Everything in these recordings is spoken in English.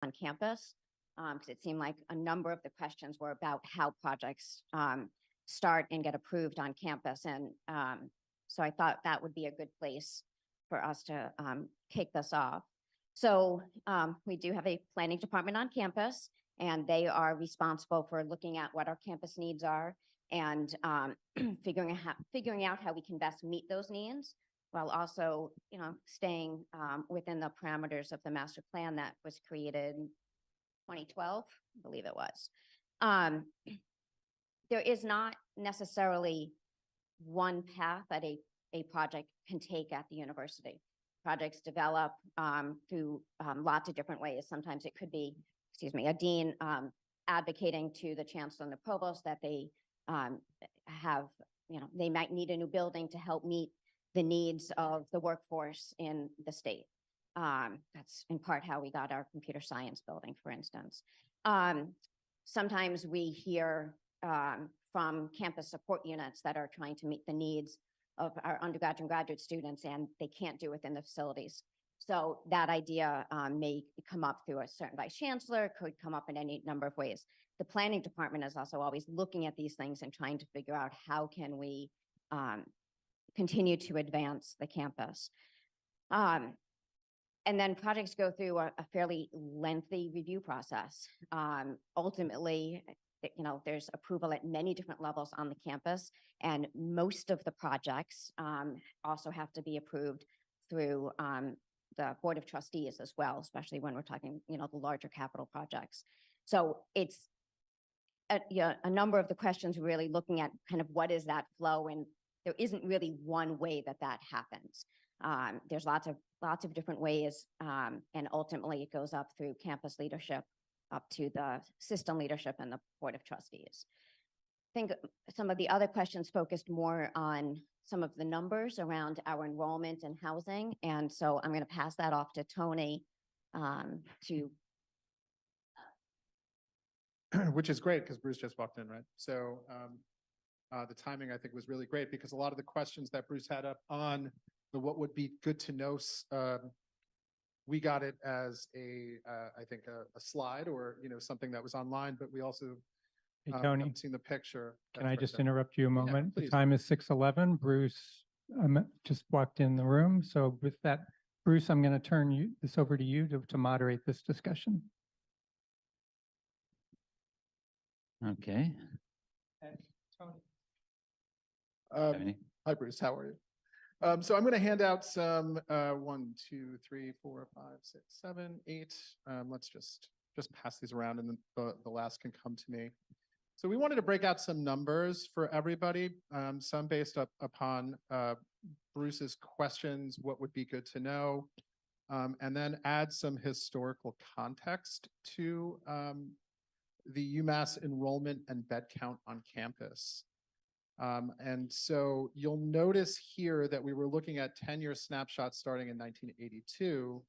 on campus, because it seemed like a number of the questions were about how projects start and get approved on campus. And so I thought that would be a good place for us to kick this off. So we do have a planning department on campus, and they are responsible for looking at what our campus needs are and figuring out how we can best meet those needs, while also, staying within the parameters of the master plan that was created in 2012, I believe it was. There is not necessarily one path that a project can take at the university. Projects develop through lots of different ways. Sometimes it could be, a dean advocating to the chancellor and the provost that they have, they might need a new building to help meet the needs of the workforce in the state. That's in part how we got our computer science building, for instance. Sometimes we hear from campus support units that are trying to meet the needs of our undergraduate and graduate students, and they can't do it within the facilities. So that idea may come up through a certain vice chancellor, could come up in any number of ways. The planning department is also always looking at these things and trying to figure out how can we continue to advance the campus. And then projects go through a fairly lengthy review process. Ultimately, there's approval at many different levels on the campus, and most of the projects also have to be approved through the Board of Trustees as well, especially when we're talking, the larger capital projects. So it's a number of the questions really looking at kind of what is that flow, and there isn't really one way that happens. There's lots of different ways, and ultimately it goes up through campus leadership, up to the system leadership and the Board of Trustees. I think some of the other questions focused more on some of the numbers around our enrollment and housing. And so I'm going to pass that off to Tony to. Which is great because Bruce just walked in, right? So the timing, I think, was really great because a lot of the questions that Bruce had up on the what would be good to know, we got it as I think a slide or, something that was online, but we also Hey, Tony, haven't seen the picture. can I just interrupt you a moment? Yeah, the time is 6:11. Bruce just walked in the room. So with that, Bruce, I'm going to turn this over to you to moderate this discussion. Okay. Tony. Hi, Bruce. How are you? So I'm going to hand out some 1, 2, 3, 4, 5, 6, 7, 8. Let's just pass these around, and then the last can come to me. So we wanted to break out some numbers for everybody, some based upon Bruce's questions, what would be good to know, and then add some historical context to the UMass enrollment and bed count on campus. And so you'll notice here that we were looking at 10-year snapshots starting in 1982.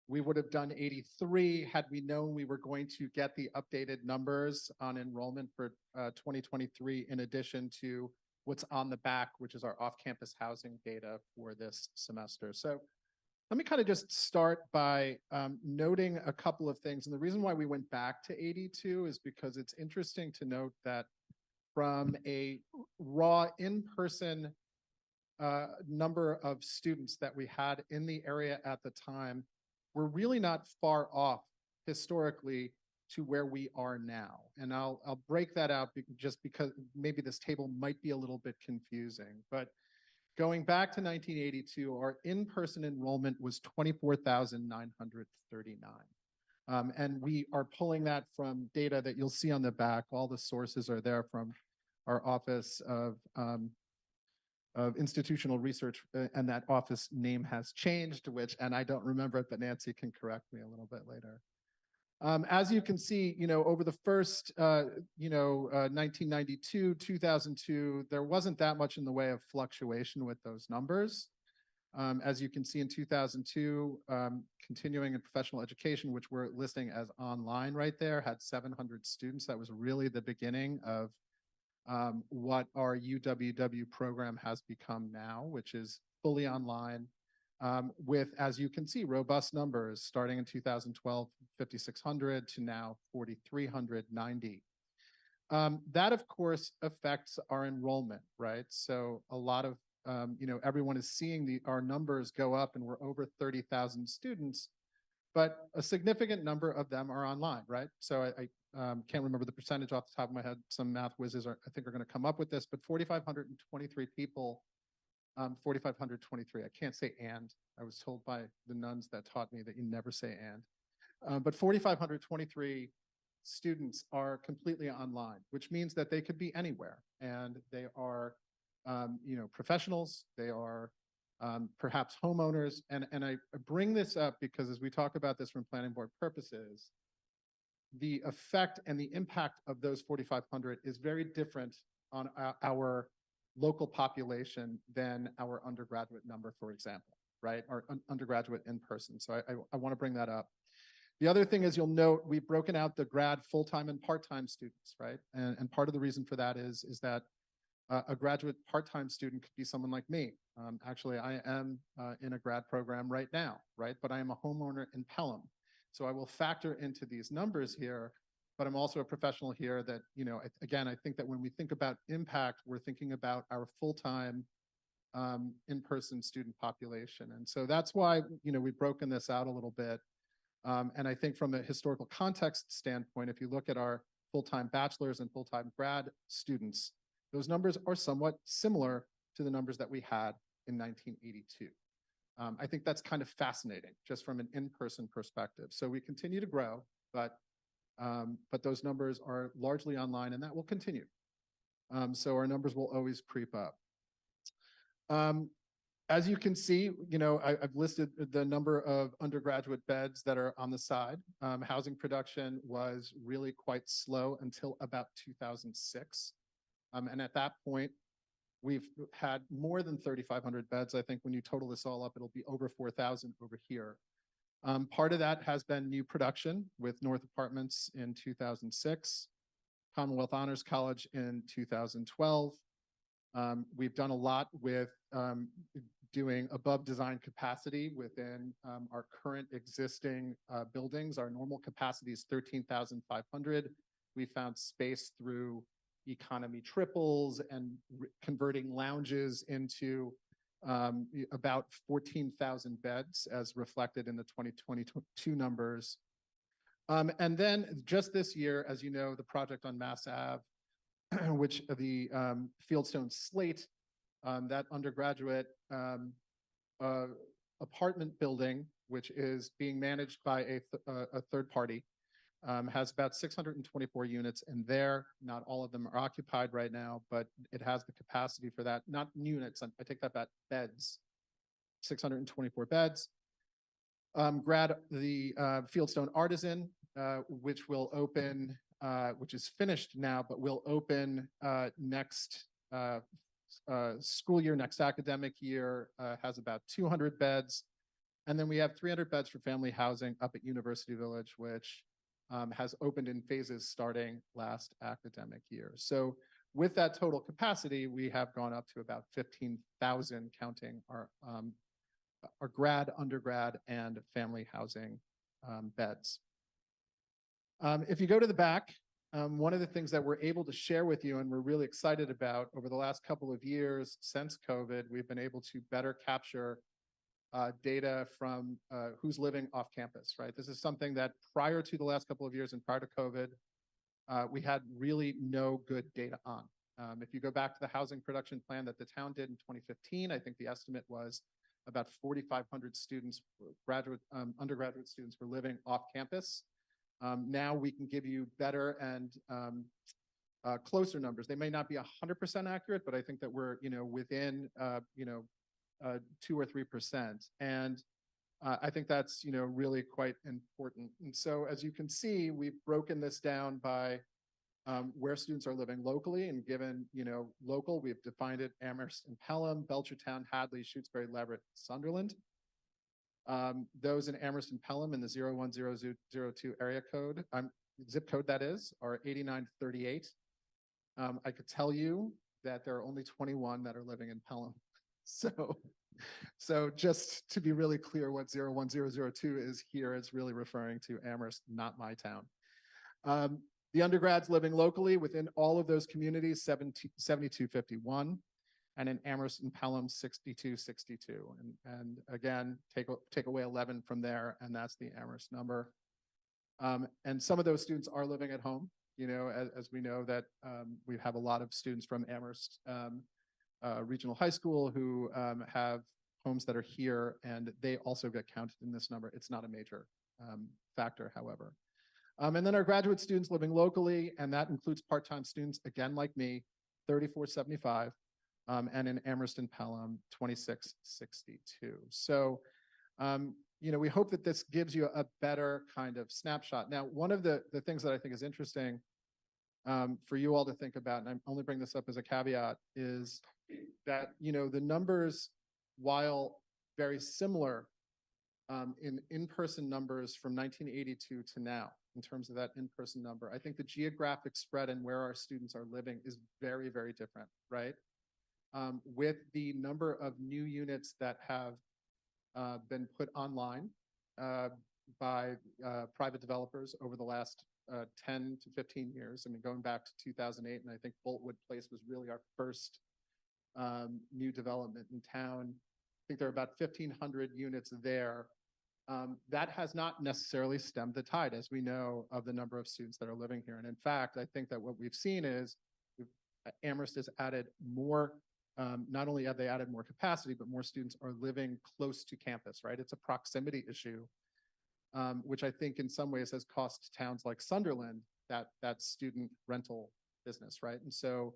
We would have done 83 had we known we were going to get the updated numbers on enrollment for 2023, in addition to what's on the back, which is our off-campus housing data for this semester. So let me kind of just start by noting a couple of things. And the reason why we went back to 82 is because it's interesting to note that from a raw in-person number of students that we had in the area at the time, we're really not far off historically to where we are now. And I'll break that out just because maybe this table might be a little bit confusing. But going back to 1982, our in-person enrollment was 24,939. And we are pulling that from data that you'll see on the back. All the sources are there from our Office of Institutional Research, and that office name has changed, and I don't remember it, but Nancy can correct me a little bit later. As you can see, over the first, 1992, 2002, there wasn't that much in the way of fluctuation with those numbers. As you can see in 2002, continuing in professional education, which we're listing as online right there, had 700 students. That was really the beginning of what our UWW program has become now, which is fully online, with, as you can see, robust numbers starting in 2012, 5,600 to now 4,390. That, of course, affects our enrollment, right? So a lot of, everyone is seeing our numbers go up and we're over 30,000 students, but a significant number of them are online, right? So I can't remember the percentage off the top of my head. Some math whizzes I think are going to come up with this, but 4,523 people, 4,523, I can't say and. I was told by the nuns that taught me that you never say and. But 4,523 students are completely online, which means that they could be anywhere. And they are, professionals, they are perhaps homeowners. And I bring this up because as we talk about this from planning board purposes, the effect and the impact of those 4,500 is very different on our local population than our undergraduate number, for example, right? Our undergraduate in person. So I want to bring that up. The other thing is you'll note we've broken out the grad full-time and part-time students, right? And part of the reason for that is that a graduate part-time student could be someone like me. Actually, I am in a grad program right now, right? But I am a homeowner in Pelham. So I will factor into these numbers here, but I'm also a professional here that, again, I think that when we think about impact, we're thinking about our full-time in-person student population. And so that's why, we've broken this out a little bit. And I think from a historical context standpoint, if you look at our full-time bachelor's and full-time grad students, those numbers are somewhat similar to the numbers that we had in 1982. I think that's kind of fascinating just from an in-person perspective. So we continue to grow, but those numbers are largely online and that will continue. So our numbers will always creep up. As you can see, I've listed the number of undergraduate beds that are on the side. Housing production was really quite slow until about 2006. And at that point, we've had more than 3,500 beds. I think when you total this all up, it'll be over 4,000 over here. Part of that has been new production with North Apartments in 2006, Commonwealth Honors College in 2012. We've done a lot with doing above design capacity within our current existing buildings. Our normal capacity is 13,500. We found space through economy triples and converting lounges into about 14,000 beds as reflected in the 2022 numbers. And then just this year, as you know, the project on Mass Ave, which the Fieldstone Slate, that undergraduate apartment building, which is being managed by a third party, has about 624 units in there. Not all of them are occupied right now, but it has the capacity for that. Not units, I take that back, beds, 624 beds. The Fieldstone Artisan, which will open, which is finished now, but will open next school year, next academic year, has about 200 beds. And then we have 300 beds for family housing up at University Village, which has opened in phases starting last academic year. So with that total capacity, we have gone up to about 15,000 counting our grad, undergrad, and family housing beds. If you go to the back, one of the things that we're able to share with you and we're really excited about over the last couple of years since COVID, we've been able to better capture data from who's living off campus, right? This is something that prior to the last couple of years and prior to COVID, we had really no good data on. If you go back to the housing production plan that the town did in 2015, I think the estimate was about 4,500 students, undergraduate students were living off campus. Now we can give you better and closer numbers. They may not be 100% accurate, but I think that we're, within, 2 or 3%. And I think that's, really quite important. And so as you can see, we've broken this down by where students are living locally and given, local, we've defined it Amherst and Pelham, Belchertown, Hadley, Shutesbury, Leverett, Sunderland. Those in Amherst and Pelham in the 01002 area code, zip code that is, are 8938. I could tell you that there are only 21 that are living in Pelham. So So just to be really clear, what 01002 is here is really referring to Amherst, not my town. The undergrads living locally within all of those communities, 7251, and in Amherst and Pelham, 6262. And again, take away 11 from there, and that's the Amherst number. And some of those students are living at home. You know, as we know that we have a lot of students from Amherst Regional High School who have homes that are here, and they also get counted in this number. It's not a major factor, however. And then our graduate students living locally, and that includes part-time students, again, like me, 3475, and in Amherst and Pelham, 2662. So, you know, we hope that this gives you a better kind of snapshot. Now, one of the things that I think is interesting for you all to think about, and I only bring this up as a caveat, is that, you know, the numbers, while very similar in in-person numbers from 1982 to now, in terms of that in-person number, I think the geographic spread and where our students are living is very, very different, right? With the number of new units that have been put online by private developers over the last 10 to 15 years. I mean, going back to 2008, and I think Boltwood Place was really our first new development in town. I think there are about 1,500 units there. That has not necessarily stemmed the tide, as we know, of the number of students that are living here. And in fact, I think that what we've seen is Amherst has added more, not only have they added more capacity, but more students are living close to campus, right? It's a proximity issue, which I think in some ways has cost towns like Sunderland that student rental business, right? And so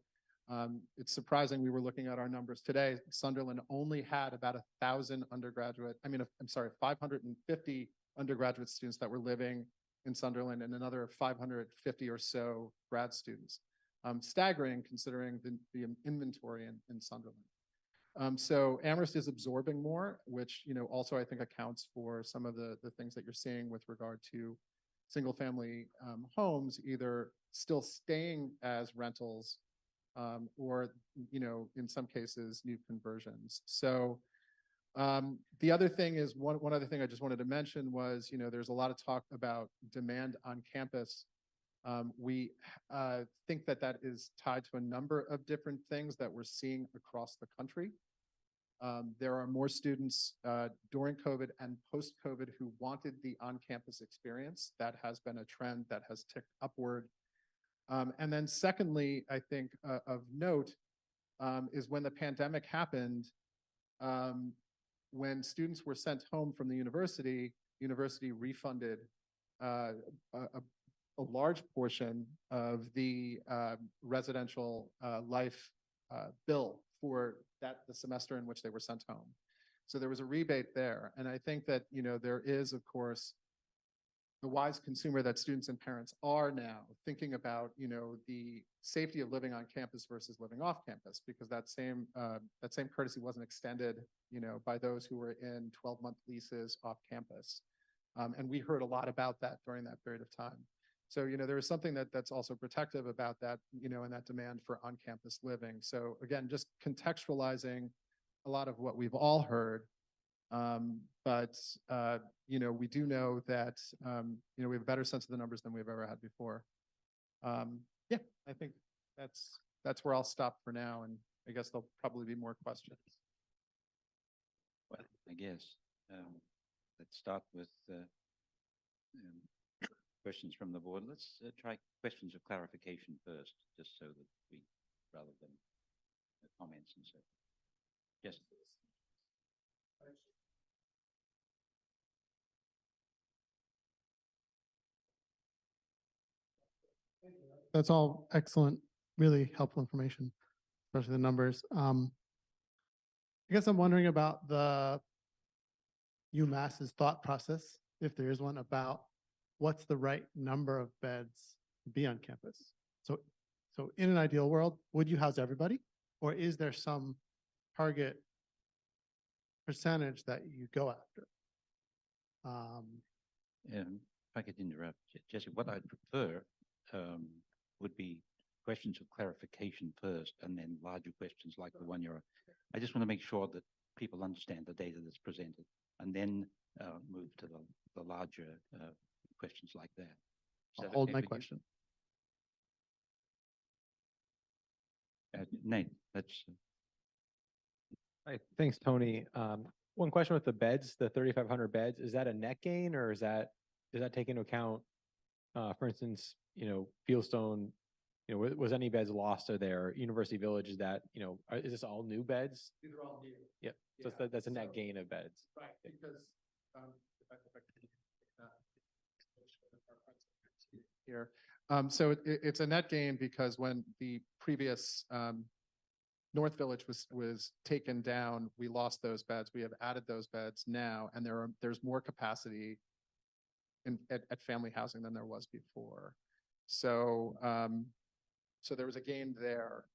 it's surprising. We were looking at our numbers today. Sunderland only had about 1,000 undergraduate, I'm sorry, 550 undergraduate students that were living in Sunderland and another 550 or so grad students. Staggering considering the inventory in Sunderland. So Amherst is absorbing more, which, you know, also I think accounts for some of the things that you're seeing with regard to single family homes, either still staying as rentals or, you know, in some cases, new conversions. So the other thing is, one other thing I just wanted to mention was, you know, there's a lot of talk about demand on campus. We think that that is tied to a number of different things that we're seeing across the country. There are more students during COVID and post-COVID who wanted the on-campus experience. That has been a trend that has ticked upward. And then secondly, I think of note is when the pandemic happened, when students were sent home from the university refunded a large portion of the residential life bill for the semester in which they were sent home. So there was a rebate there. And I think that, you know, there is, of course, the wise consumer that students and parents are now thinking about, you know, the safety of living on campus versus living off campus, because that same courtesy wasn't extended, you know, by those who were in 12-month leases off campus. And we heard a lot about that during that period of time. So, you know, there is something that's also protective about that, you know, and that demand for on-campus living. So again, just contextualizing a lot of what we've all heard. But you know, we do know that, you know, we have a better sense of the numbers than we've ever had before. Yeah, I think that's where I'll stop for now. And I guess there'll probably be more questions. Well, I guess let's start with questions from the board. Let's try questions of clarification first, just so that we, rather than comments and so. Yes. That's all excellent, really helpful information, especially the numbers. I guess I'm wondering about the UMass's thought process, if there is one, about what's the right number of beds to be on campus. So in an ideal world, would you house everybody, or is there some target percentage that you go after? If I could interrupt, Jesse, what I'd prefer would be questions of clarification first, and then larger questions like the one you're. I just want to make sure that people understand the data that's presented, and then move to the larger questions like that. Is I'll that hold okay my with you? question. Nate, that's Hi, thanks, Tony. One question with the beds, the 3,500 beds, is that a net gain or is that, does that take into account, for instance, Fieldstone, was any beds lost? Are there University Village? Is that, is this all new beds? These are all new. Yep. So that's a net gain of beds. Right, because, if I can, here, so it's a net gain because when the previous, North Village was taken down, we lost those beds. We have added those beds now, and there's more capacity at family housing than there was before. So, so there was a gain there.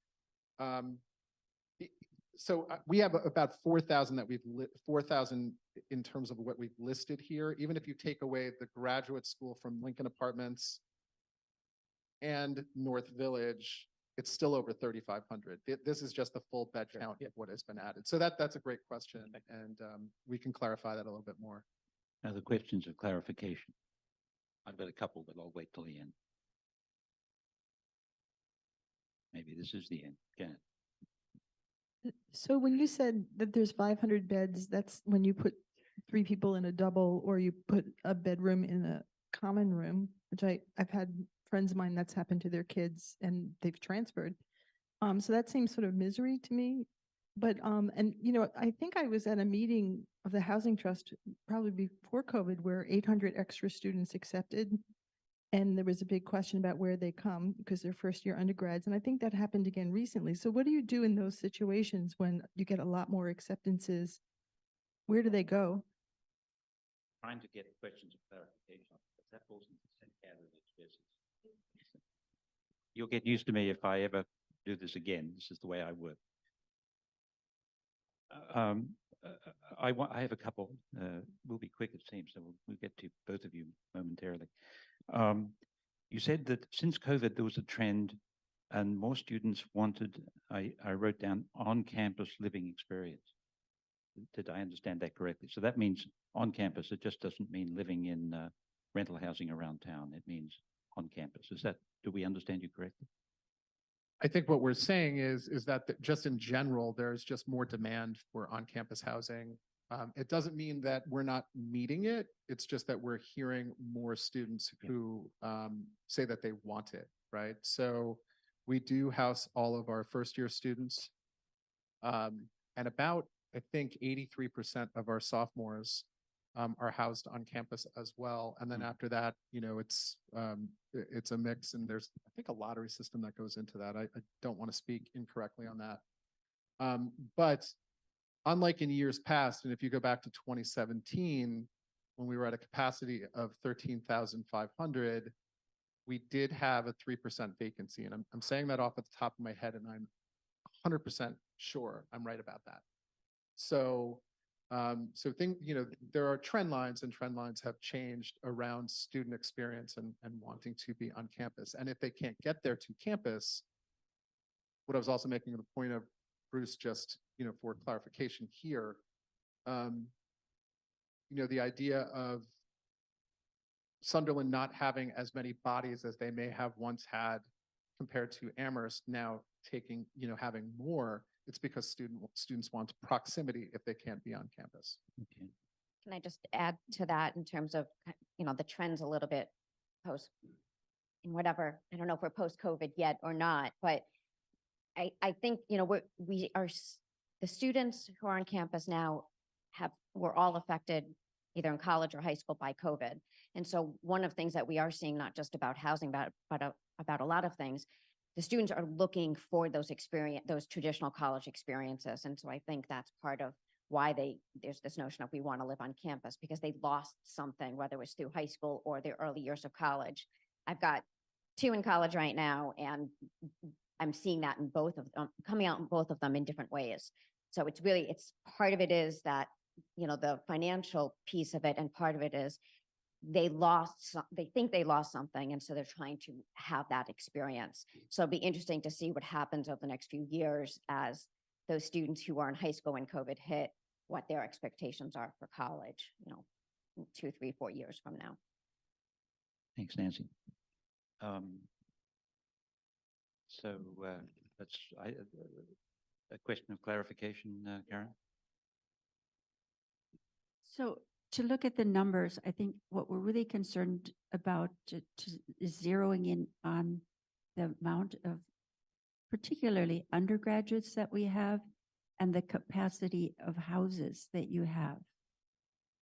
So we have about 4,000 that 4,000 in terms of what we've listed here. Even if you take away the graduate school from Lincoln Apartments and North Village, it's still over 3,500. This is just the full bed count of what has been added. So that's a great question, and we can clarify that a little bit more. now the questions of clarification. I've got a couple, but I'll wait till the end. Maybe this is the end. Janet. So when you said that there's 500 beds, that's when you put 3 people in a double or you put a bedroom in a common room, which I've had friends of mine that's happened to their kids and they've transferred. So that seems sort of misery to me. But, and I think I was at a meeting of the Housing Trust probably before COVID where 800 extra students accepted. And there was a big question about where they come because they're first year undergrads. And I think that happened again recently. So what do you do in those situations when you get a lot more acceptances? Where do they go? Trying to get questions of clarification, because that falls into the same category as business. You'll get used to me if I ever do this again. This is the way I work. I have a couple. We'll be quick, it seems, so we'll get to both of you momentarily. You said that since COVID, there was a trend and more students wanted, I wrote down, on-campus living experience. Did I understand that correctly? So that means on campus. It just doesn't mean living in rental housing around town. It means on campus. Do we understand you correctly? I think what we're saying is that just in general, there's just more demand for on-campus housing. It doesn't mean that we're not meeting it. It's just that we're hearing more students who say that they want it, right? So we do house all of our first-year students. And about, I think, 83% of our sophomores are housed on campus as well. And then after that, it's a mix, and there's, I think, a lottery system that goes into that. I don't want to speak incorrectly on that. But unlike in years past, and if you go back to 2017, when we were at a capacity of 13,500, we did have a 3% vacancy. And I'm saying that off at the top of my head, and I'm 100% sure I'm right about that. So, there are trend lines, and trend lines have changed around student experience and wanting to be on campus. And if they can't get there to campus, what I was also making the point of, Bruce, just, for clarification here, the idea of Sunderland not having as many bodies as they may have once had compared to Amherst now taking, having more, it's because students want proximity if they can't be on campus. Okay. Can I just add to that in terms of, the trends a little bit post, in whatever, I don't know if we're post-COVID yet or not, but I think, the students who are on campus now were all affected either in college or high school by COVID. And so one of the things that we are seeing, not just about housing, but about a lot of things, the students are looking for those traditional college experiences. And so I think that's part of why there's this notion of we want to live on campus, because they lost something, whether it was through high school or their early years of college. I've got 2 in college right now, and I'm seeing that in both of them, coming out in both of them in different ways. So it's part of it is that, the financial piece of it, and part of it is they think they lost something, and so they're trying to have that experience. So it'll be interesting to see what happens over the next few years as those students who are in high school when COVID hit what their expectations are for college, in 2, 3, 4 years from now. Thanks, Nancy. So that's a question of clarification, Karen? So to look at the numbers, I think what we're really concerned about is zeroing in on the amount of particularly undergraduates that we have and the capacity of houses that you have.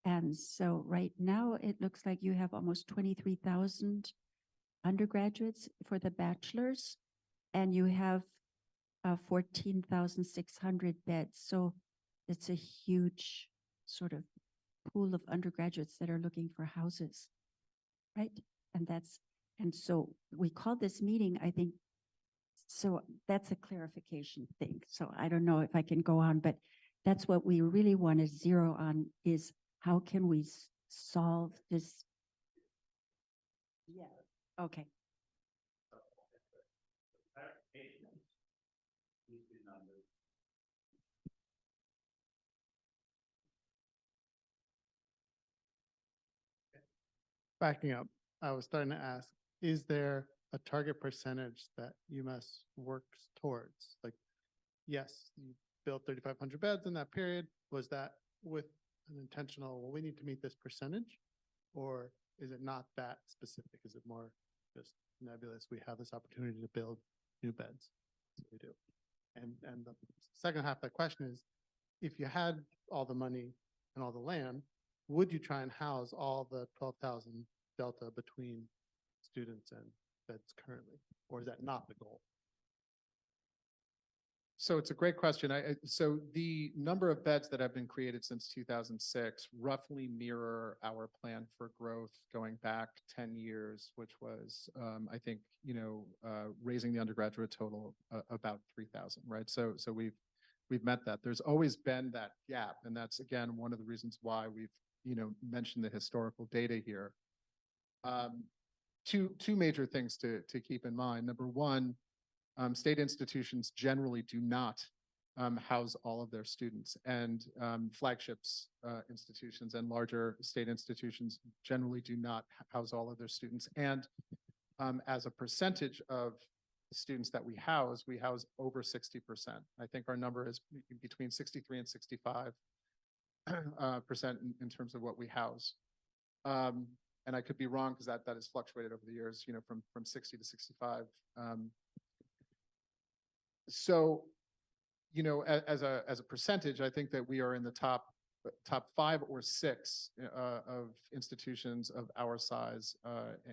And so right now, it looks like you have almost 23,000 undergraduates for the bachelor's, and you have 14,600 beds. So it's a huge sort of pool of undergraduates that are looking for houses, right? And so we called this meeting, I think, so that's a clarification thing. So I don't know if I can go on, but that's what we really want to zero on is how can we solve this? Yeah, okay. Backing up, I was starting to ask, is there a target percentage that UMass works towards? Like, yes, you built 3,500 beds in that period. Was that with an intentional, well, we need to meet this percentage? Or is it not that specific? Is it more just nebulous? We have this opportunity to build new beds. So we do. And the second half of that question is, if you had all the money and all the land, would you try and house all the 12,000 delta between students and beds currently? Or is that not the goal? So it's a great question. So the number of beds that have been created since 2006 roughly mirror our plan for growth going back 10 years, which was, I think, raising the undergraduate total about 3,000, right? So we've met that. There's always been that gap, and that's again one of the reasons why we've mentioned the historical data here. Two major things to keep in mind. Number one, state institutions generally do not house all of their students, and flagships institutions and larger state institutions generally do not house all of their students. And as a percentage of the students that we house over 60%. I think our number is between 63 and 65% in terms of what we house. And I could be wrong because that has fluctuated over the years, from 60 to 65. So, as a percentage, I think that we are in the top 5 or 6 of institutions of our size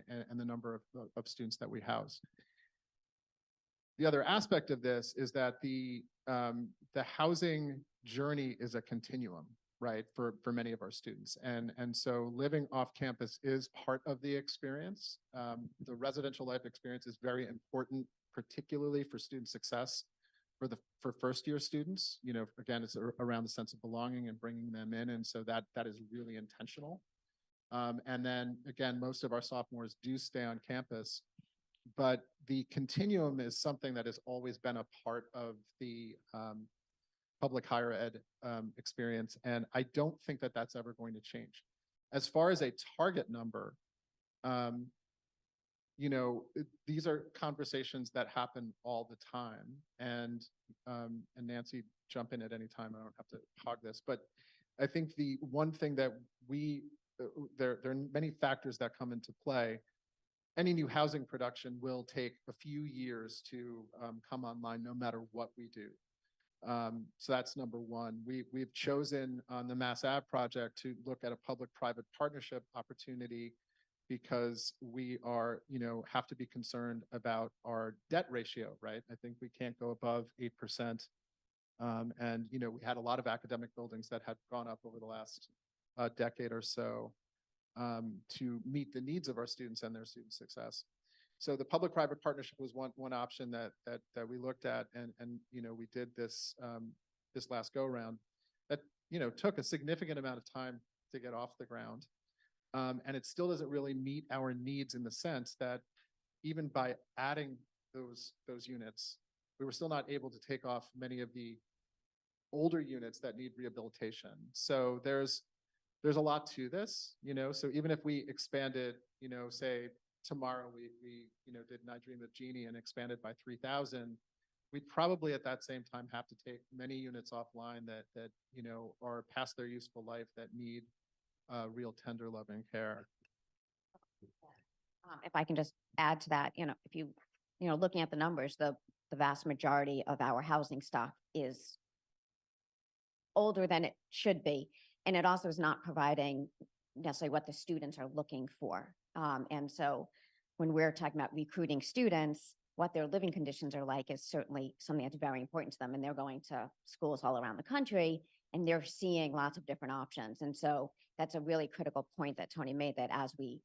and the number of students that we house. The other aspect of this is that the housing journey is a continuum, right, for many of our students. And so living off campus is part of the experience. The residential life experience is very important, particularly for student success for first year students. Again, it's around the sense of belonging and bringing them in. And so that is really intentional. And then again, most of our sophomores do stay on campus, but the continuum is something that has always been a part of the public higher ed experience. And I don't think that that's ever going to change. As far as a target number, these are conversations that happen all the time. And Nancy, jump in at any time. I don't have to hog this, but I think the one thing that there are many factors that come into play. Any new housing production will take a few years to come online, no matter what we do. So that's number one. We've chosen on the Mass Ave project to look at a public-private partnership opportunity because we are, have to be concerned about our debt ratio, right? I think we can't go above 8%. And, we had a lot of academic buildings that had gone up over the last decade or so to meet the needs of our students and their student success. So the public-private partnership was one option that we looked at, and we did this this last go around. That took a significant amount of time to get off the ground, and it still doesn't really meet our needs in the sense that even by adding those units, we were still not able to take off many of the older units that need rehabilitation. So there's a lot to this, so even if we expanded, say tomorrow we did And I Dream of Jeannie and expanded by 3,000, we'd probably at that same time have to take many units offline that are past their useful life that need real tender loving care. If I can just add to that, if you, looking at the numbers, the vast majority of our housing stock is older than it should be. And it also is not providing necessarily what the students are looking for. And so when we're talking about recruiting students, what their living conditions are like is certainly something that's very important to them. And they're going to schools all around the country and they're seeing lots of different options. And so that's a really critical point that Tony made, that as we,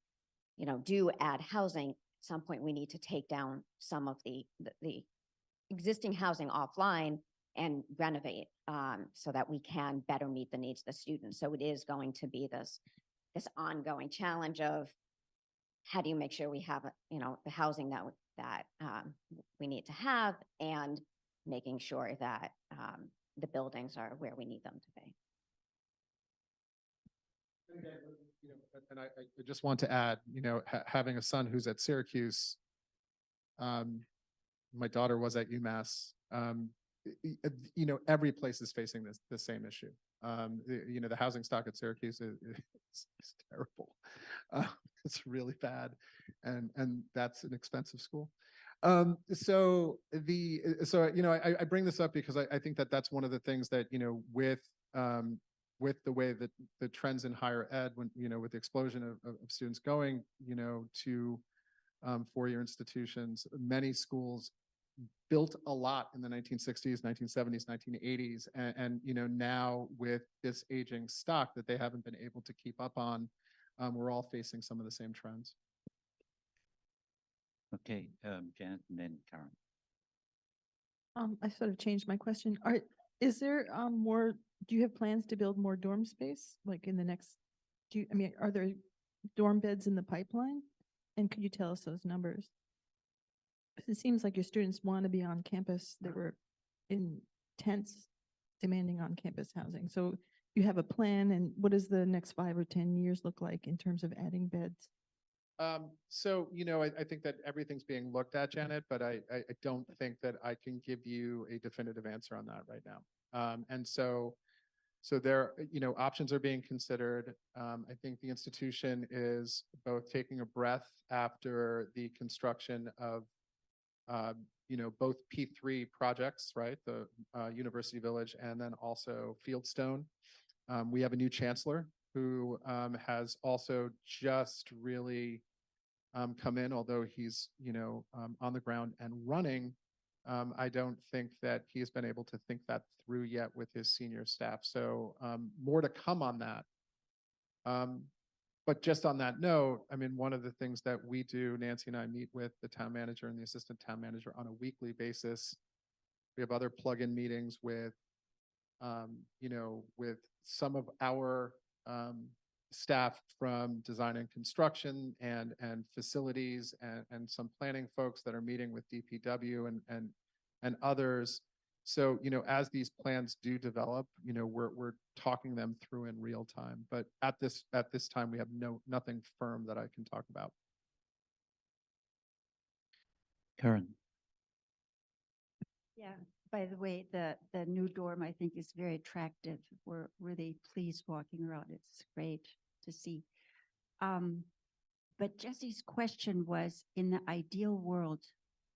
do add housing, at some point we need to take down some of the existing housing offline and renovate so that we can better meet the needs of the students. So it is going to be this ongoing challenge of how do you make sure we have, the housing that we need to have, and making sure that the buildings are where we need them to be. And I just want to add, having a son who's at Syracuse, my daughter was at UMass. Every place is facing the same issue. The housing stock at Syracuse is terrible. It's really bad, and that's an expensive school. So I bring this up because I think that that's one of the things that with the way that the trends in higher ed, when with the explosion of students going to four-year institutions, many schools built a lot in the 1960s, 1970s, 1980s, and now with this aging stock that they haven't been able to keep up on, we're all facing some of the same trends. Okay, Janet, and then Karen. I sort of changed my question. Is there do you have plans to build more dorm space, like in the next, are there dorm beds in the pipeline? And could you tell us those numbers? It seems like your students want to be on campus. They were in tents demanding on campus housing. So you have a plan, and what does the next 5 or 10 years look like in terms of adding beds? So, I think that everything's being looked at, Janet, but I don't think that I can give you a definitive answer on that right now. And so there, options are being considered. I think the institution is both taking a breath after the construction of, both P3 projects, right? The University Village, and then also Fieldstone. We have a new chancellor who has also just really come in, although he's, on the ground and running. I don't think that he's been able to think that through yet with his senior staff. So more to come on that. But just on that note, one of the things that we do, Nancy and I meet with the town manager and the assistant town manager on a weekly basis. We have other plug-in meetings with, with some of our staff from design and construction and facilities and some planning folks that are meeting with DPW and others. So, as these plans do develop, we're talking them through in real time. But at this time, we have nothing firm that I can talk about. Karen. Yeah, by the way, the new dorm I think is very attractive. We're really pleased walking around. It's great to see. But Jesse's question was, in the ideal world,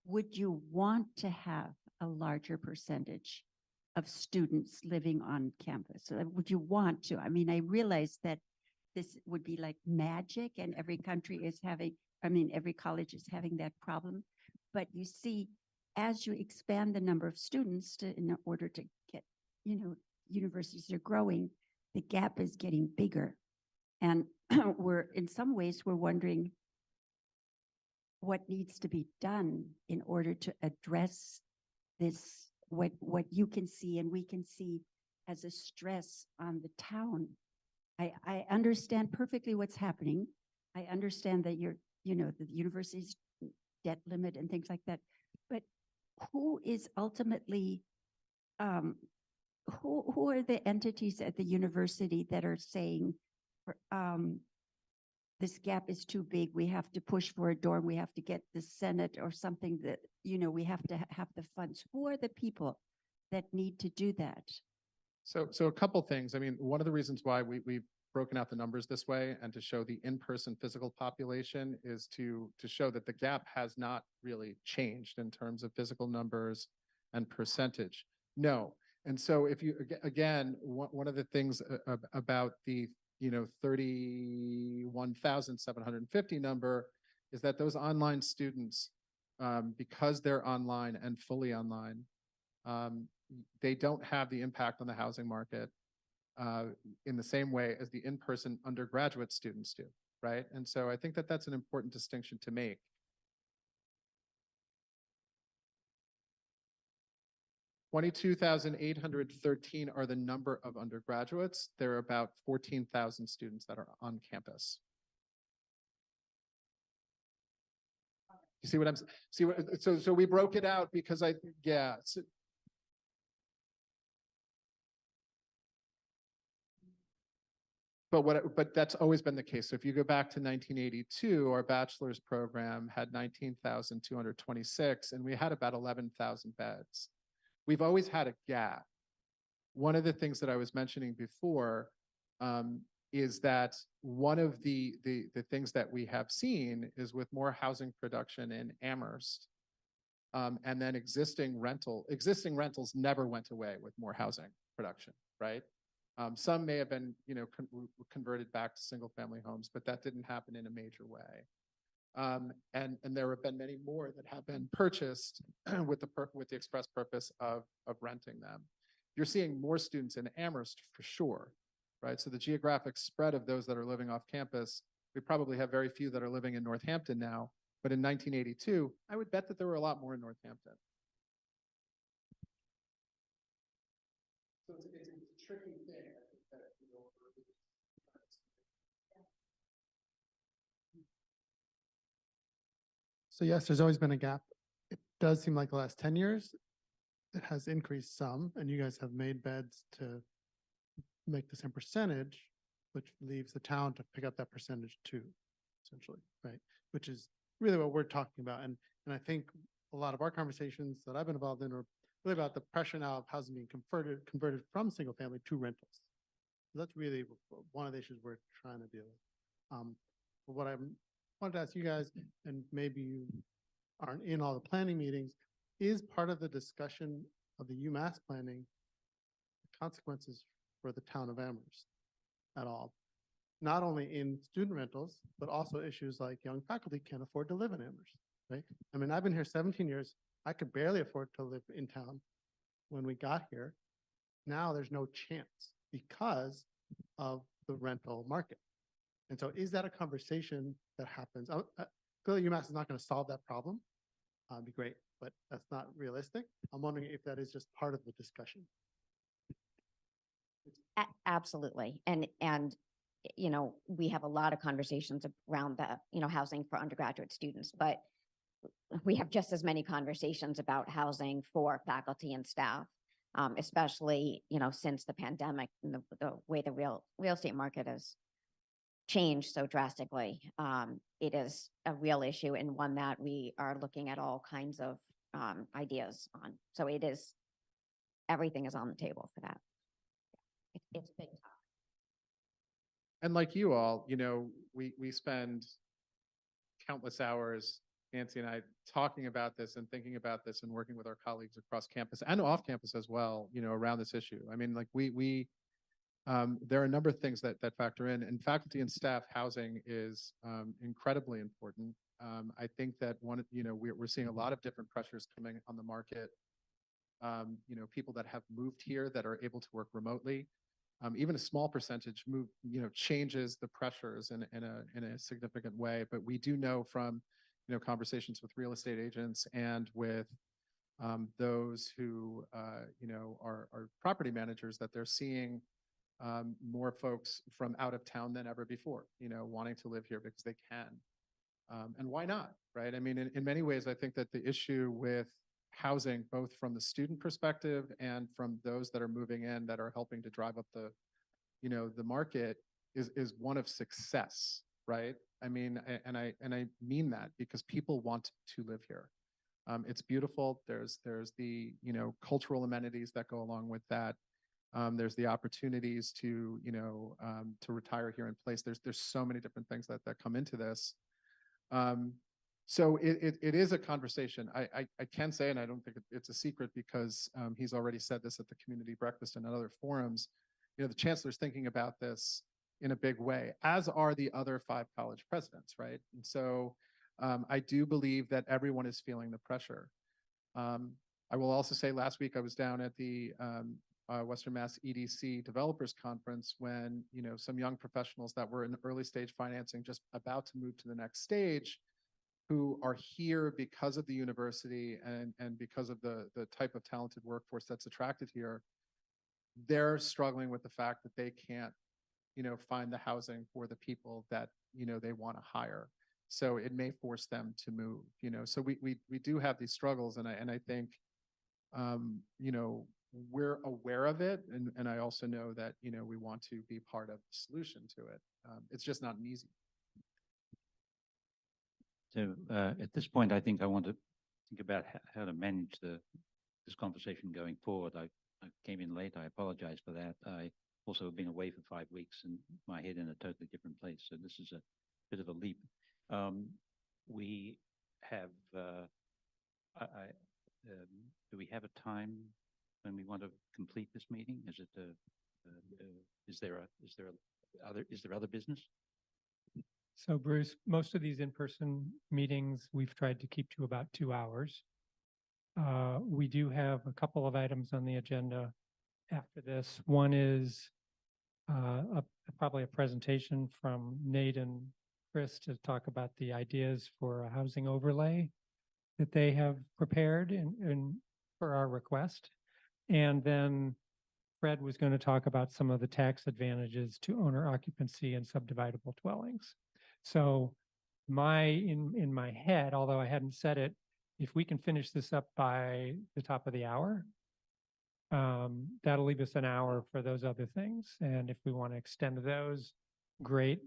would you want to have a larger percentage of students living on campus? Would you want to? I realize that this would be like magic and every country is having, every college is having that problem. But you see, as you expand the number of students in order to get, universities are growing, the gap is getting bigger. And in some ways, we're wondering what needs to be done in order to address this, what you can see and we can see as a stress on the town. I understand perfectly what's happening. I understand that the university's debt limit and things like that. But who is ultimately who are the entities at the university that are saying, this gap is too big, we have to push for a dorm, we have to get the Senate or something that, we have to have the funds? Who are the people that need to do that? So a couple things. I mean, one of the reasons why we've broken out the numbers this way and to show the in-person physical population is to show that the gap has not really changed in terms of physical numbers and percentage. No. And so if you, again, one of the things about the, 31,750 number is that those online students, because they're online and fully online, they don't have the impact on the housing market in the same way as the in-person undergraduate students do, right? And so I think that that's an important distinction to make. $22,813 are the number of undergraduates. There are about 14,000 students that are on campus. You see what I'm so we broke it out because yeah. But that's always been the case. So if you go back to 1982, our bachelor's program had 19,226, and we had about 11,000 beds. We've always had a gap. One of the things that I was mentioning before is that one of the things that we have seen is with more housing production in Amherst, and then existing rentals never went away with more housing production, right? Some may have been, converted back to single family homes, but that didn't happen in a major way. And there have been many more that have been purchased with the express purpose of renting them. You're seeing more students in Amherst for sure, right? So the geographic spread of those that are living off campus, we probably have very few that are living in Northampton now, but in 1982, I would bet that there were a lot more in Northampton. So it's a tricky thing. So yes, there's always been a gap. It does seem like the last 10 years, it has increased some, and you guys have made beds to make the same percentage, which leaves the town to pick up that percentage too, essentially, right? Which is really what we're talking about. And I think a lot of our conversations that I've been involved in are really about the pressure now of housing being converted from single family to rentals. So that's really one of the issues we're trying to deal with. But what I wanted to ask you guys, and maybe you aren't in all the planning meetings, is part of the discussion of the UMass planning the consequences for the town of Amherst at all? Not only in student rentals, but also issues like young faculty can't afford to live in Amherst, right? I mean, I've been here 17 years. I could barely afford to live in town when we got here. Now there's no chance because of the rental market. And so is that a conversation that happens? Clearly UMass is not going to solve that problem. It'd be great, but that's not realistic. I'm wondering if that is just part of the discussion. Absolutely. And, we have a lot of conversations around the, housing for undergraduate students, but we have just as many conversations about housing for faculty and staff, especially, since the pandemic and the way the real estate market has changed so drastically. It is a real issue and one that we are looking at all kinds of ideas on. So everything is on the table for that. It's a big topic. And like you all, we spend countless hours, Nancy and I, talking about this and thinking about this and working with our colleagues across campus and off campus as well, around this issue. I mean, like there are a number of things that factor in, and faculty and staff housing is incredibly important. I think that we're seeing a lot of different pressures coming on the market. People that have moved here that are able to work remotely. Even a small percentage changes the pressures in a significant way. But we do know from, conversations with real estate agents and with those who, are property managers, that they're seeing more folks from out of town than ever before, wanting to live here because they can. And why not, right? I mean, in many ways, I think that the issue with housing, both from the student perspective and from those that are moving in that are helping to drive up the, the market is one of success, right? I mean, and I mean that because people want to live here. It's beautiful. There's the, cultural amenities that go along with that. There's the opportunities to, to retire here in place. There's so many different things that come into this. So it is a conversation. I can say, and I don't think it's a secret because he's already said this at the community breakfast and at other forums, the chancellor's thinking about this in a big way, as are the other 5 college presidents, right? And so I do believe that everyone is feeling the pressure. I will also say last week I was down at the Western Mass EDC Developers Conference when, some young professionals that were in early stage financing just about to move to the next stage, who are here because of the university and because of the type of talented workforce that's attracted here, they're struggling with the fact that they can't, find the housing for the people that, they want to hire. So it may force them to move, so we do have these struggles. And I think, we're aware of it. And I also know that, we want to be part of the solution to it. It's just not easy. So at this point, I think I want to think about how to manage this conversation going forward. I came in late. I apologize for that. I also have been away for 5 weeks and my head in a totally different place. So this is a bit of a leap. We have, do we have a time when we want to complete this meeting? Is it, is there other business? So Bruce, most of these in-person meetings, we've tried to keep to about 2 hours. We do have a couple of items on the agenda after this. One is probably a presentation from Nate and Chris to talk about the ideas for a housing overlay that they have prepared for our request. And then Fred was going to talk about some of the tax advantages to owner occupancy and subdividable dwellings. So in my head, although I hadn't said it, if we can finish this up by the top of the hour, that'll leave us an hour for those other things. And if we want to extend those, great.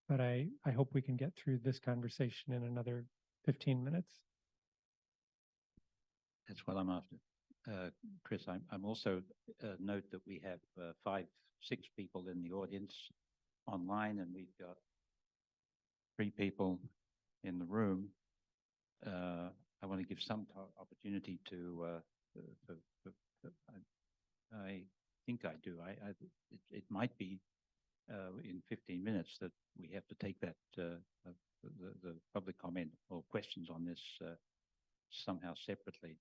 But I hope we can get through this conversation in another 15 minutes. That's what I'm after. Chris, I'm also note that we have 6 people in the audience online, and we've got 3 people in the room. I want to give some opportunity to. I think I do. It might be in 15 minutes that we have to take that the public comment or questions on this somehow separately.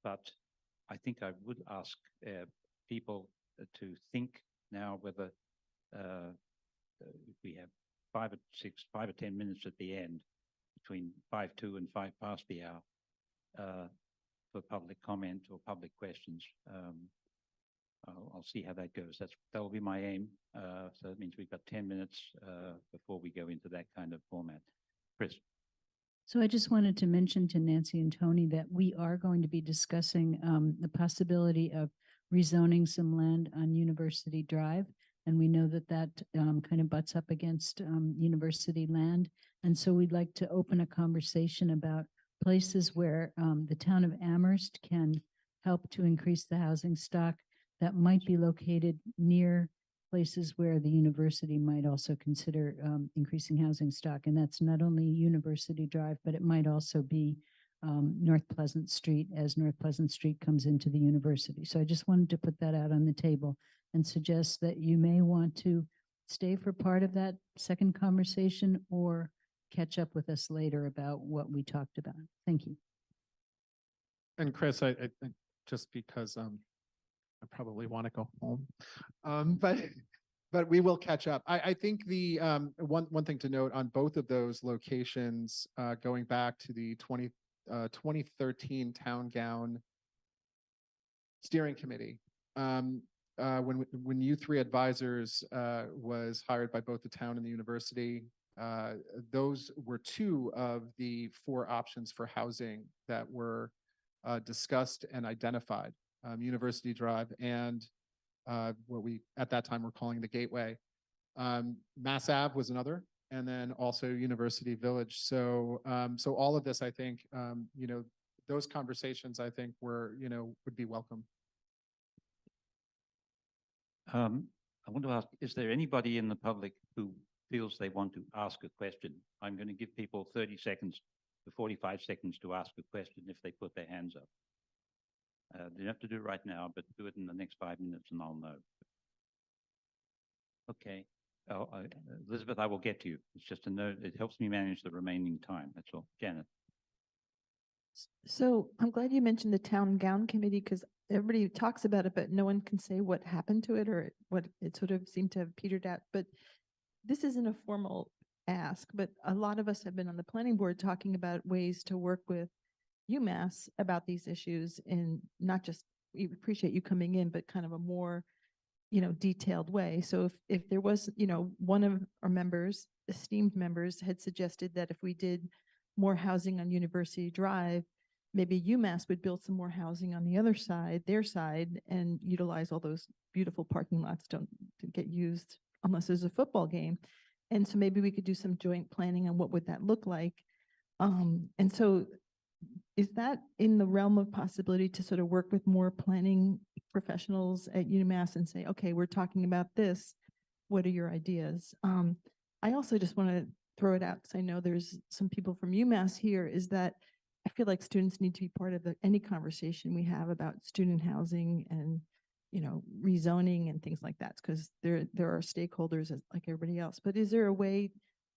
But I think I would ask people to think now whether if we have 5 or 10 minutes at the end, between 5 to and 5 past the hour, for public comment or public questions. I'll see how that goes. That will be my aim. So that means we've got 10 minutes before we go into that kind of format. Chris. So I just wanted to mention to Nancy and Tony that we are going to be discussing the possibility of rezoning some land on University Drive. And we know that kind of butts up against university land. And so we'd like to open a conversation about places where the town of Amherst can help to increase the housing stock that might be located near places where the university might also consider increasing housing stock. And that's not only University Drive, but it might also be North Pleasant Street as North Pleasant Street comes into the university. So I just wanted to put that out on the table and suggest that you may want to stay for part of that second conversation or catch up with us later about what we talked about. Thank you. And Chris, I just because I probably want to go home, but we will catch up. I think the one thing to note on both of those locations, going back to the 2013 Town Gown Steering Committee, when U3 Advisors was hired by both the town and the university, those were 2 of the 4 options for housing that were discussed and identified, University Drive and what we at that time were calling the Gateway. Mass Ave was another, and then also University Village. So so all of this, I think, those conversations, I think, would be welcome. I want to ask, is there anybody in the public who feels they want to ask a question? I'm going to give people 30 seconds to 45 seconds to ask a question if they put their hands up. You have to do it right now, but do it in the next 5 minutes and I'll know. Okay. Elizabeth, I will get to you. It's just a note. It helps me manage the remaining time. That's all. Janet. So I'm glad you mentioned the town gown committee because everybody talks about it, but no one can say what happened to it or what it sort of seemed to have petered out. But this isn't a formal ask, but a lot of us have been on the planning board talking about ways to work with UMass about these issues in not just, we appreciate you coming in, but kind of a more, detailed way. So if there was, one of our members, esteemed members, had suggested that if we did more housing on University Drive, maybe UMass would build some more housing on the other side, their side, and utilize all those beautiful parking lots don't get used unless there's a football game. And so maybe we could do some joint planning on what would that look like. And so is that in the realm of possibility to sort of work with more planning professionals at UMass and say, okay, we're talking about this. What are your ideas? I also just want to throw it out because I know there's some people from UMass here, is that I feel like students need to be part of any conversation we have about student housing and, rezoning and things like that, because there are stakeholders like everybody else. But is there a way,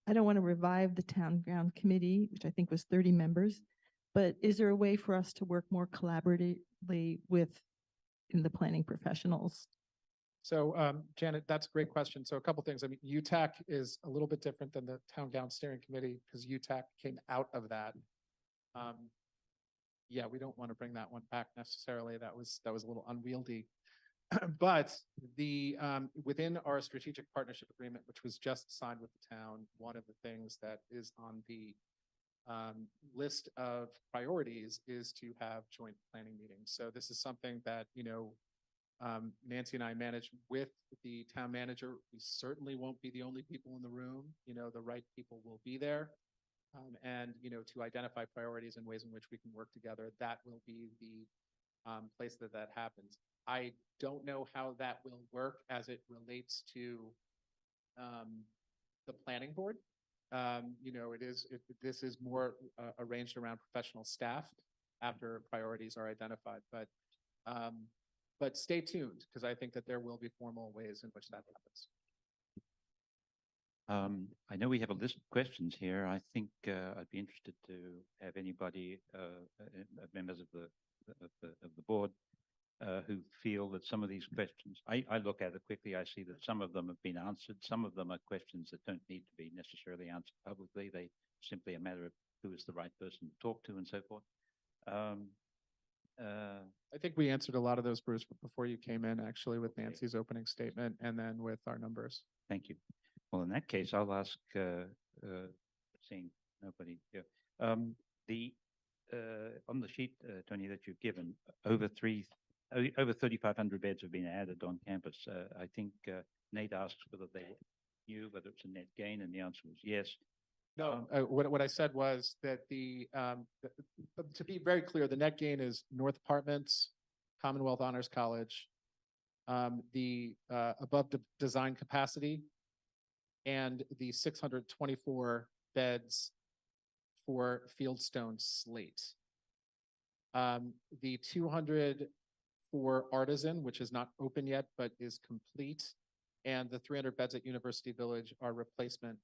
I don't want to revive the town ground committee, which I think was 30 members, but is there a way for us to work more collaboratively with the planning professionals? So, Janet, that's a great question. So a couple things. I mean, UTAC is a little bit different than the Town Gown Steering Committee because UTAC came out of that. Yeah, we don't want to bring that one back necessarily. That was a little unwieldy. But the within our strategic partnership agreement, which was just signed with the town, one of the things that is on the list of priorities is to have joint planning meetings. So this is something that, Nancy and I manage with the town manager. We certainly won't be the only people in the room. The right people will be there. And, to identify priorities and ways in which we can work together, that will be the place that happens. I don't know how that will work as it relates to the planning board. This is more arranged around professional staff after priorities are identified, but stay tuned because I think that there will be formal ways in which that happens. I know we have a list of questions here. I think I'd be interested to have anybody, members of the board, who feel that some of these questions, I look at it quickly, I see that some of them have been answered. Some of them are questions that don't need to be necessarily answered publicly. They simply a matter of who is the right person to talk to and so forth. I think we answered a lot of those, Bruce, before you came in, actually, with Nancy's opening statement and then with our numbers. Thank you. Well, in that case, I'll ask, seeing nobody here, on the sheet, Tony, that you've given, over 3,500 beds have been added on campus. I think Nate asked whether they knew whether it's a net gain, and the answer was yes. No, what I said was that to be very clear, the net gain is North Apartments, Commonwealth Honors College, the above design capacity, and the 624 beds for Fieldstone Slate. The 200 for Artisan, which is not open yet, but is complete, and the 300 beds at University Village are replacement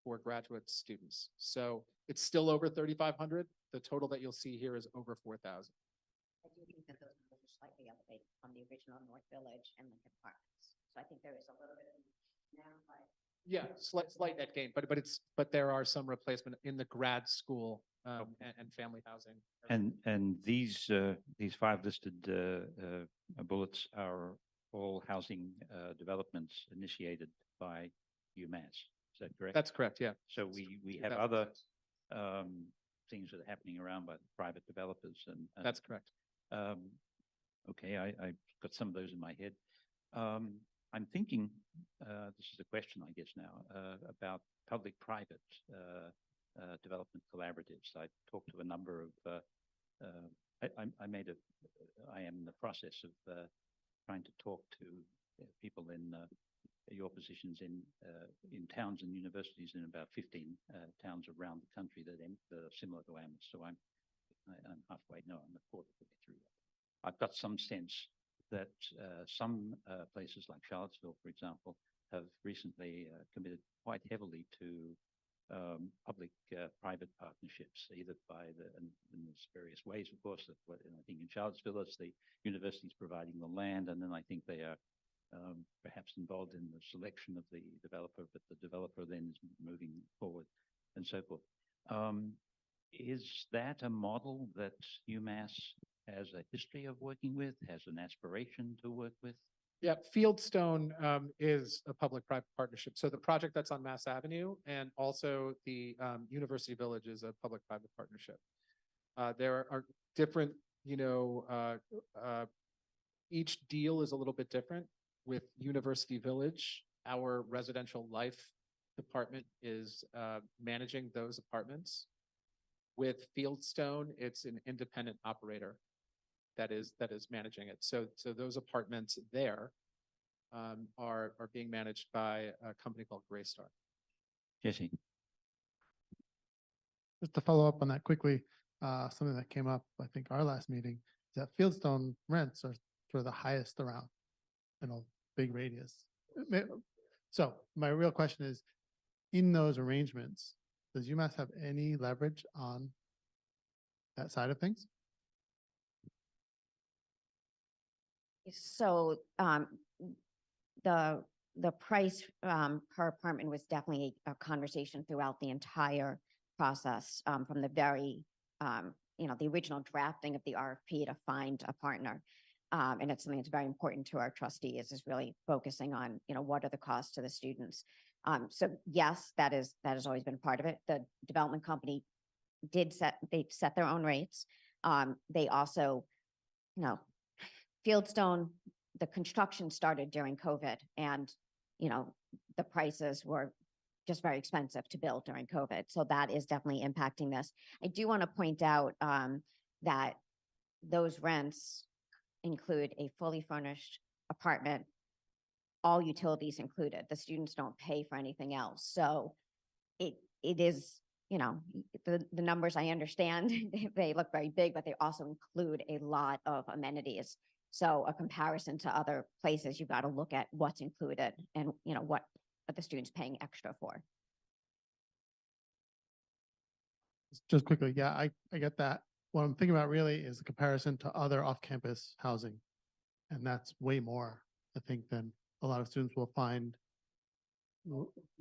for graduate students. So it's still over 3,500. The total that you'll see here is over 4,000. I do think that those numbers are slightly elevated from the original North Village and Lincoln Apartments. So I think there is a little bit now, but yeah, slight net gain, but there are some replacement in the grad school and family housing. And these 5 listed bullets are all housing developments initiated by UMass. Is that correct? That's correct. Yeah. So we have That other makes sense. things that are happening around by private developers and. That's correct. Okay, I've got some of those in my head. I'm thinking, this is a question, I guess now, about public-private development collaboratives. I talked to a number of, I am in the process of trying to talk to people in your positions in towns and universities in about 15 towns around the country that are similar to Amherst. So I'm halfway, no, I'm a quarter of the way through that. I've got some sense that some places like Charlottesville, for example, have recently committed quite heavily to public-private partnerships, either by and there's various ways, of course. I think in Charlottesville, it's the universities providing the land, and then I think they are perhaps involved in the selection of the developer, but the developer then is moving forward and so forth. Is that a model that UMass has a history of working with, has an aspiration to work with? Yeah, Fieldstone is a public-private partnership. So the project that's on Mass Avenue and also the University Village is a public-private partnership. There are different, each deal is a little bit different. With University Village, our residential life department is managing those apartments. With Fieldstone, it's an independent operator that is managing it. So those apartments there are being managed by a company called Greystar. Jesse. Just to follow up on that quickly, something that came up, I think, our last meeting, is that Fieldstone rents are sort of the highest around, big radius. So my real question is, in those arrangements, does UMass have any leverage on that side of things? So the price per apartment was definitely a conversation throughout the entire process, from the very, the original drafting of the RFP to find a partner. And it's something that's very important to our trustees, is really focusing on, what are the costs to the students. So yes, that has always been part of it. The development company they set their own rates. They also, Fieldstone, the construction started during COVID, and, the prices were just very expensive to build during COVID. So that is definitely impacting this. I do want to point out that those rents include a fully furnished apartment, all utilities included. The students don't pay for anything else. So it is, the numbers I understand, they look very big, but they also include a lot of amenities. So a comparison to other places, you've got to look at what's included and, what are the students paying extra for. Just quickly, yeah, I get that. What I'm thinking about really is the comparison to other off-campus housing. And that's way more, I think, than a lot of students will find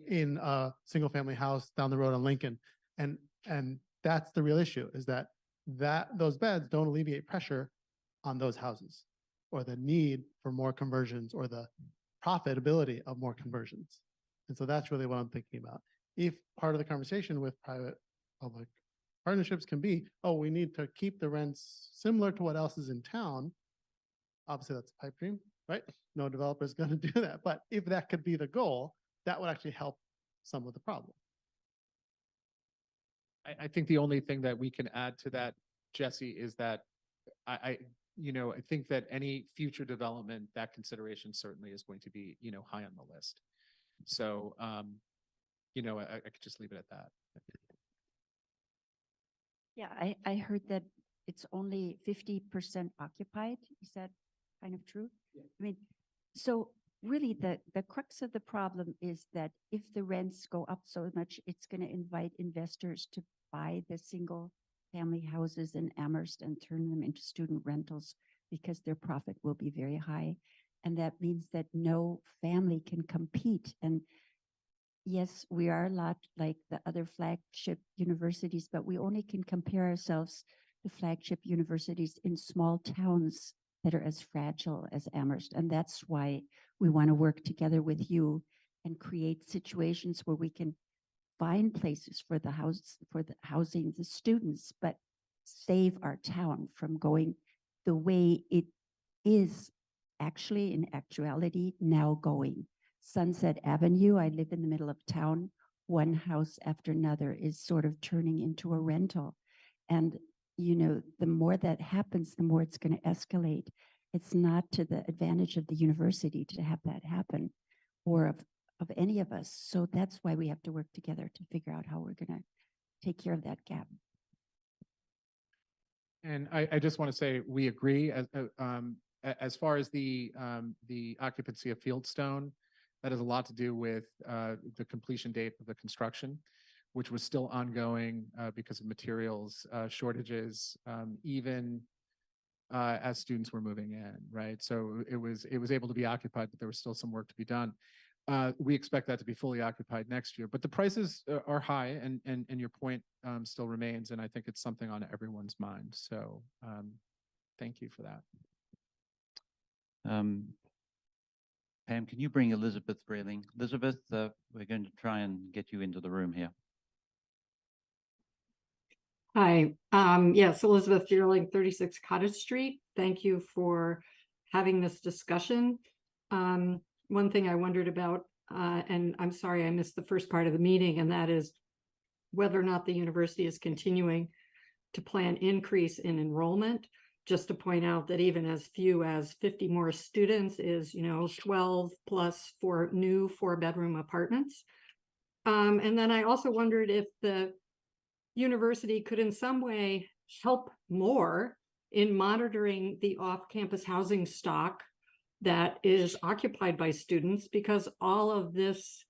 in a single-family house down the road on Lincoln. And that's the real issue, is that those beds don't alleviate pressure on those houses, or the need for more conversions, or the profitability of more conversions. And so that's really what I'm thinking about. If part of the conversation with private-public partnerships can be, oh, we need to keep the rents similar to what else is in town, obviously that's a pipe dream, right? No developer is going to do that. But if that could be the goal, that would actually help some of the problem. I think the only thing that we can add to that, Jesse, is that I think that any future development, that consideration certainly is going to be, high on the list. So, I could just leave it at that. Yeah, I heard that it's only 50% occupied. Is that kind of true? Yeah. I mean, so really the crux of the problem is that if the rents go up so much, it's going to invite investors to buy the single family houses in Amherst and turn them into student rentals, because their profit will be very high. And that means that no family can compete. And yes, we are a lot like the other flagship universities, but we only can compare ourselves to flagship universities in small towns that are as fragile as Amherst. And that's why we want to work together with you and create situations where we can find places for the housing the students, but save our town from going the way it is actually in actuality now going. Sunset Avenue, I live in the middle of town. One house after another is sort of turning into a rental. And, you know, the more that happens, the more it's going to escalate. It's not to the advantage of the university to have that happen, or of any of us. So that's why we have to work together to figure out how we're going to take care of that gap. And I just want to say, we agree as far as the occupancy of Fieldstone, that has a lot to do with the completion date of the construction, which was still ongoing because of materials shortages, even as students were moving in, right? So it was able to be occupied, but there was still some work to be done. We expect that to be fully occupied next year, but the prices are high, and your point still remains, and I think it's something on everyone's mind. So thank you for that. Pam, can you bring Elizabeth Railing? Elizabeth, we're going to try and get you into the room here. Hi, yes, Elizabeth Deerling, 36 Cottage Street. Thank you for having this discussion. One thing I wondered about, and I'm sorry I missed the first part of the meeting, and that is whether or not the university is continuing to plan increase in enrollment. Just to point out that even as few as 50 more students is, 12 plus for new 4-bedroom apartments. And then I also wondered if the university could in some way help more in monitoring the off-campus housing stock that is occupied by students, because all of this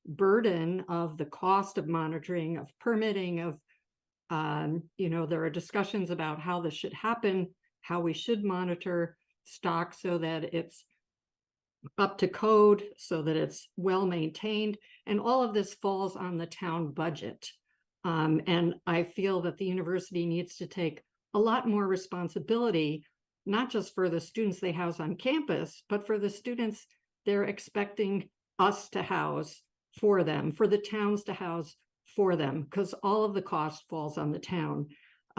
burden of the cost of monitoring, of permitting, of, there are discussions about how this should happen, how we should monitor stock so that it's up to code, so that it's well maintained, and all of this falls on the town budget. And I feel that the university needs to take a lot more responsibility, not just for the students they house on campus, but for the students they're expecting us to house for them, for the towns to house for them, because all of the cost falls on the town.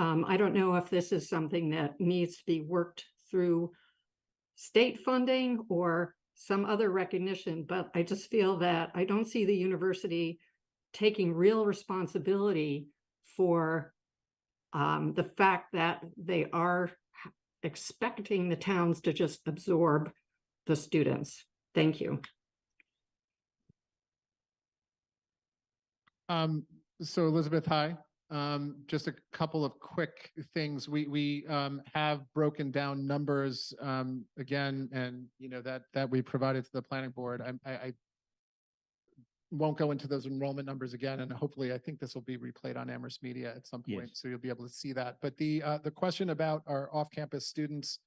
I don't know if this is something that needs to be worked through state funding or some other recognition, but I just feel that I don't see the university taking real responsibility for the fact that they are expecting the towns to just absorb the students. Thank you. So Elizabeth, hi. Just a couple of quick things. We have broken down numbers again, and that we provided to the planning board. I won't go into those enrollment numbers again, and hopefully I think this will be replayed on Amherst Media at some point, Yes. so you'll be able to see that. But the question about our off-campus students,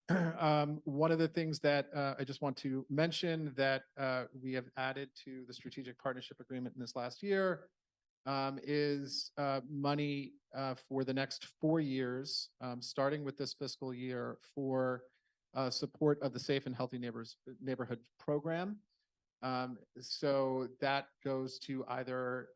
one of the things that I just want to mention that we have added to the strategic partnership agreement in this last year is money for the next 4 years, starting with this fiscal year, for support of the Safe and Healthy Neighborhood program. So that goes to either,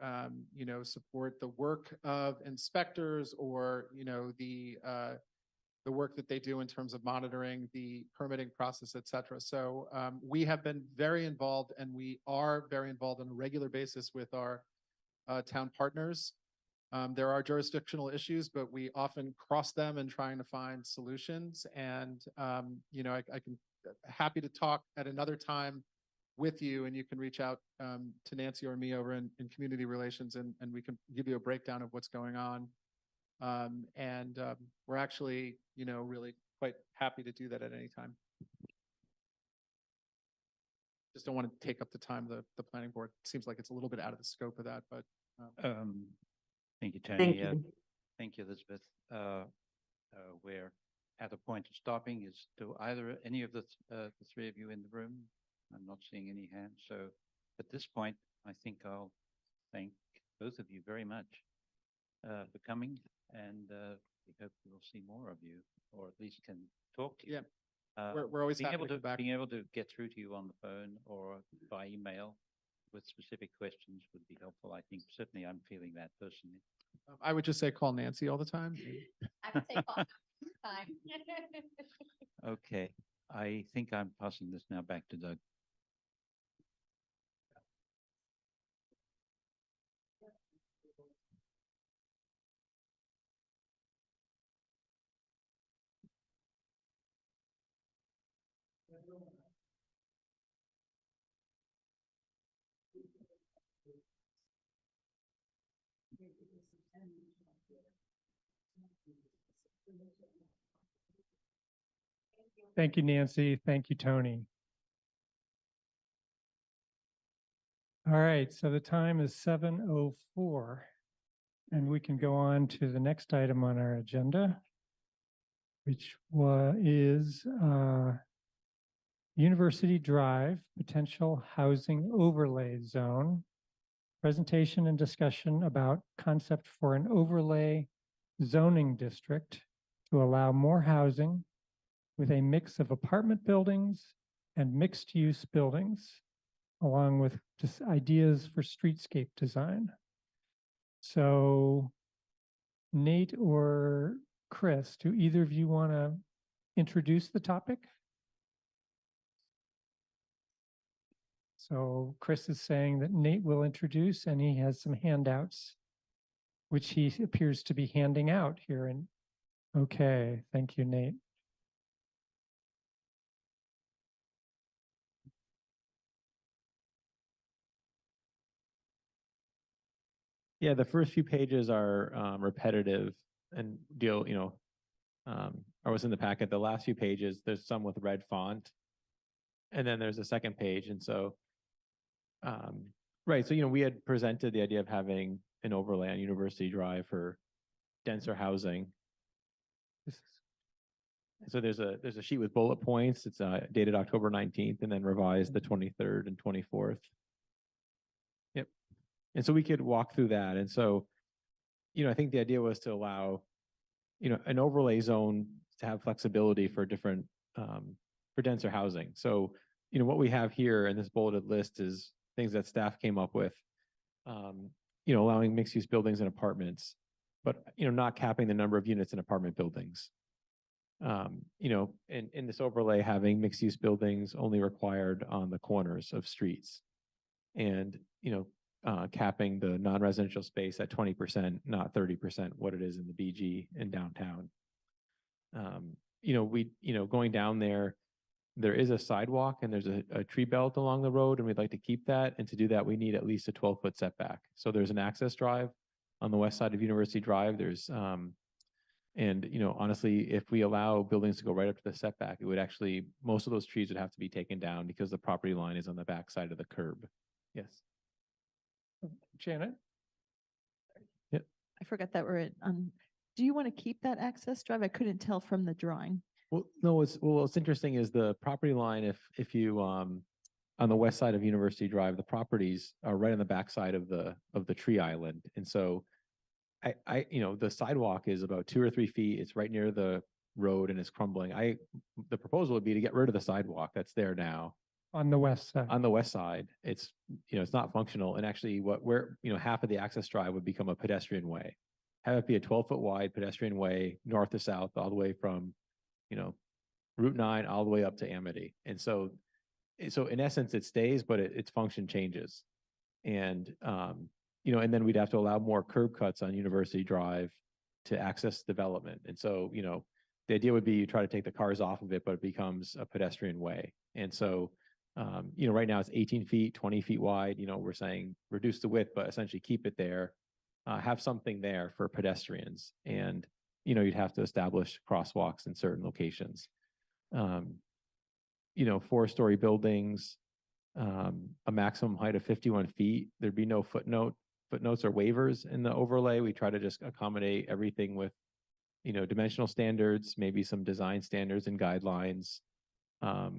support the work of inspectors, or, the work that they do in terms of monitoring the permitting process, et cetera. So we have been very involved, and we are very involved on a regular basis with our town partners. There are jurisdictional issues, but we often cross them in trying to find solutions. And, I can happy to talk at another time with you, and you can reach out to Nancy or me over in community relations, and we can give you a breakdown of what's going on. We're actually, really quite happy to do that at any time. Just don't want to take up the time of the planning board. Seems like it's a little bit out of the scope of that, but. Thank you, Tony. Thank you. Thank you, Elizabeth. We're at the point of stopping. Is do either any of the three of you in the room? I'm not seeing any hands. So at this point, I think I'll thank both of you very much for coming, and we hope we'll see more of you, or at least can talk to you. Yeah, we're always being happy able to come back. being able to get through to you on the phone or by email with specific questions would be helpful. I think certainly I'm feeling that personally. I would just say call Nancy all the time. I would say call time. Okay, I think I'm passing this now back to Doug. Thank you, Nancy. Thank you, Tony. All right, so the time is 7:04, and we can go on to the next item on our agenda, which is University Drive Potential Housing Overlay Zone. Presentation and discussion about concept for an overlay zoning district to allow more housing with a mix of apartment buildings and mixed-use buildings, along with just ideas for streetscape design. So Nate or Chris, do either of you want to introduce the topic? So Chris is saying that Nate will introduce, and he has some handouts, which he appears to be handing out here. And okay, thank you, Nate. Yeah, the first few pages are repetitive and I was in the packet. The last few pages, there's some with red font, and then there's a second page. And so, right. So, we had presented the idea of having an overlay on University Drive for denser housing. So there's a sheet with bullet points. It's dated October 19th and then revised the 23rd and 24th. Yep. And so we could walk through that. And so, I think the idea was to allow, an overlay zone to have flexibility for different, for denser housing. So, what we have here in this bulleted list is things that staff came up with, allowing mixed use buildings and apartments, but, not capping the number of units in apartment buildings. In this overlay, having mixed use buildings only required on the corners of streets, and, capping the non-residential space at 20%, not 30%, what it is in the BG in downtown. Going down there is a sidewalk and there's a tree belt along the road, and we'd like to keep that. And to do that, we need at least a 12-foot setback. So there's an access drive on the west side of University Drive. There's, honestly, if we allow buildings to go right up to the setback, it would actually, most of those trees would have to be taken down because the property line is on the back side of the curb. Yes. Janet? I forgot that we're at, do you want to keep that access drive? I couldn't tell from the drawing. Well, no, what's interesting is the property line, if you, on the west side of University Drive, the properties are right on the back side of the tree island. And so the sidewalk is about 2 or 3 feet. It's right near the road and it's crumbling. The proposal would be to get rid of the sidewalk that's there now. On the west side. On the west side, it's not functional. And actually half of the access drive would become a pedestrian way. Have it be a 12-foot wide pedestrian way, north to south, all the way from, Route 9 all the way up to Amity. And so in essence, it stays, but its function changes. And, and then we'd have to allow more curb cuts on University Drive to access development. And so, the idea would be you try to take the cars off of it, but it becomes a pedestrian way. And so, right now it's 18 feet, 20 feet wide. We're saying reduce the width, but essentially keep it there, have something there for pedestrians. And, you'd have to establish crosswalks in certain locations. 4-story buildings, a maximum height of 51 feet. There'd be no footnotes or waivers in the overlay. We try to just accommodate everything with, dimensional standards, maybe some design standards and guidelines. A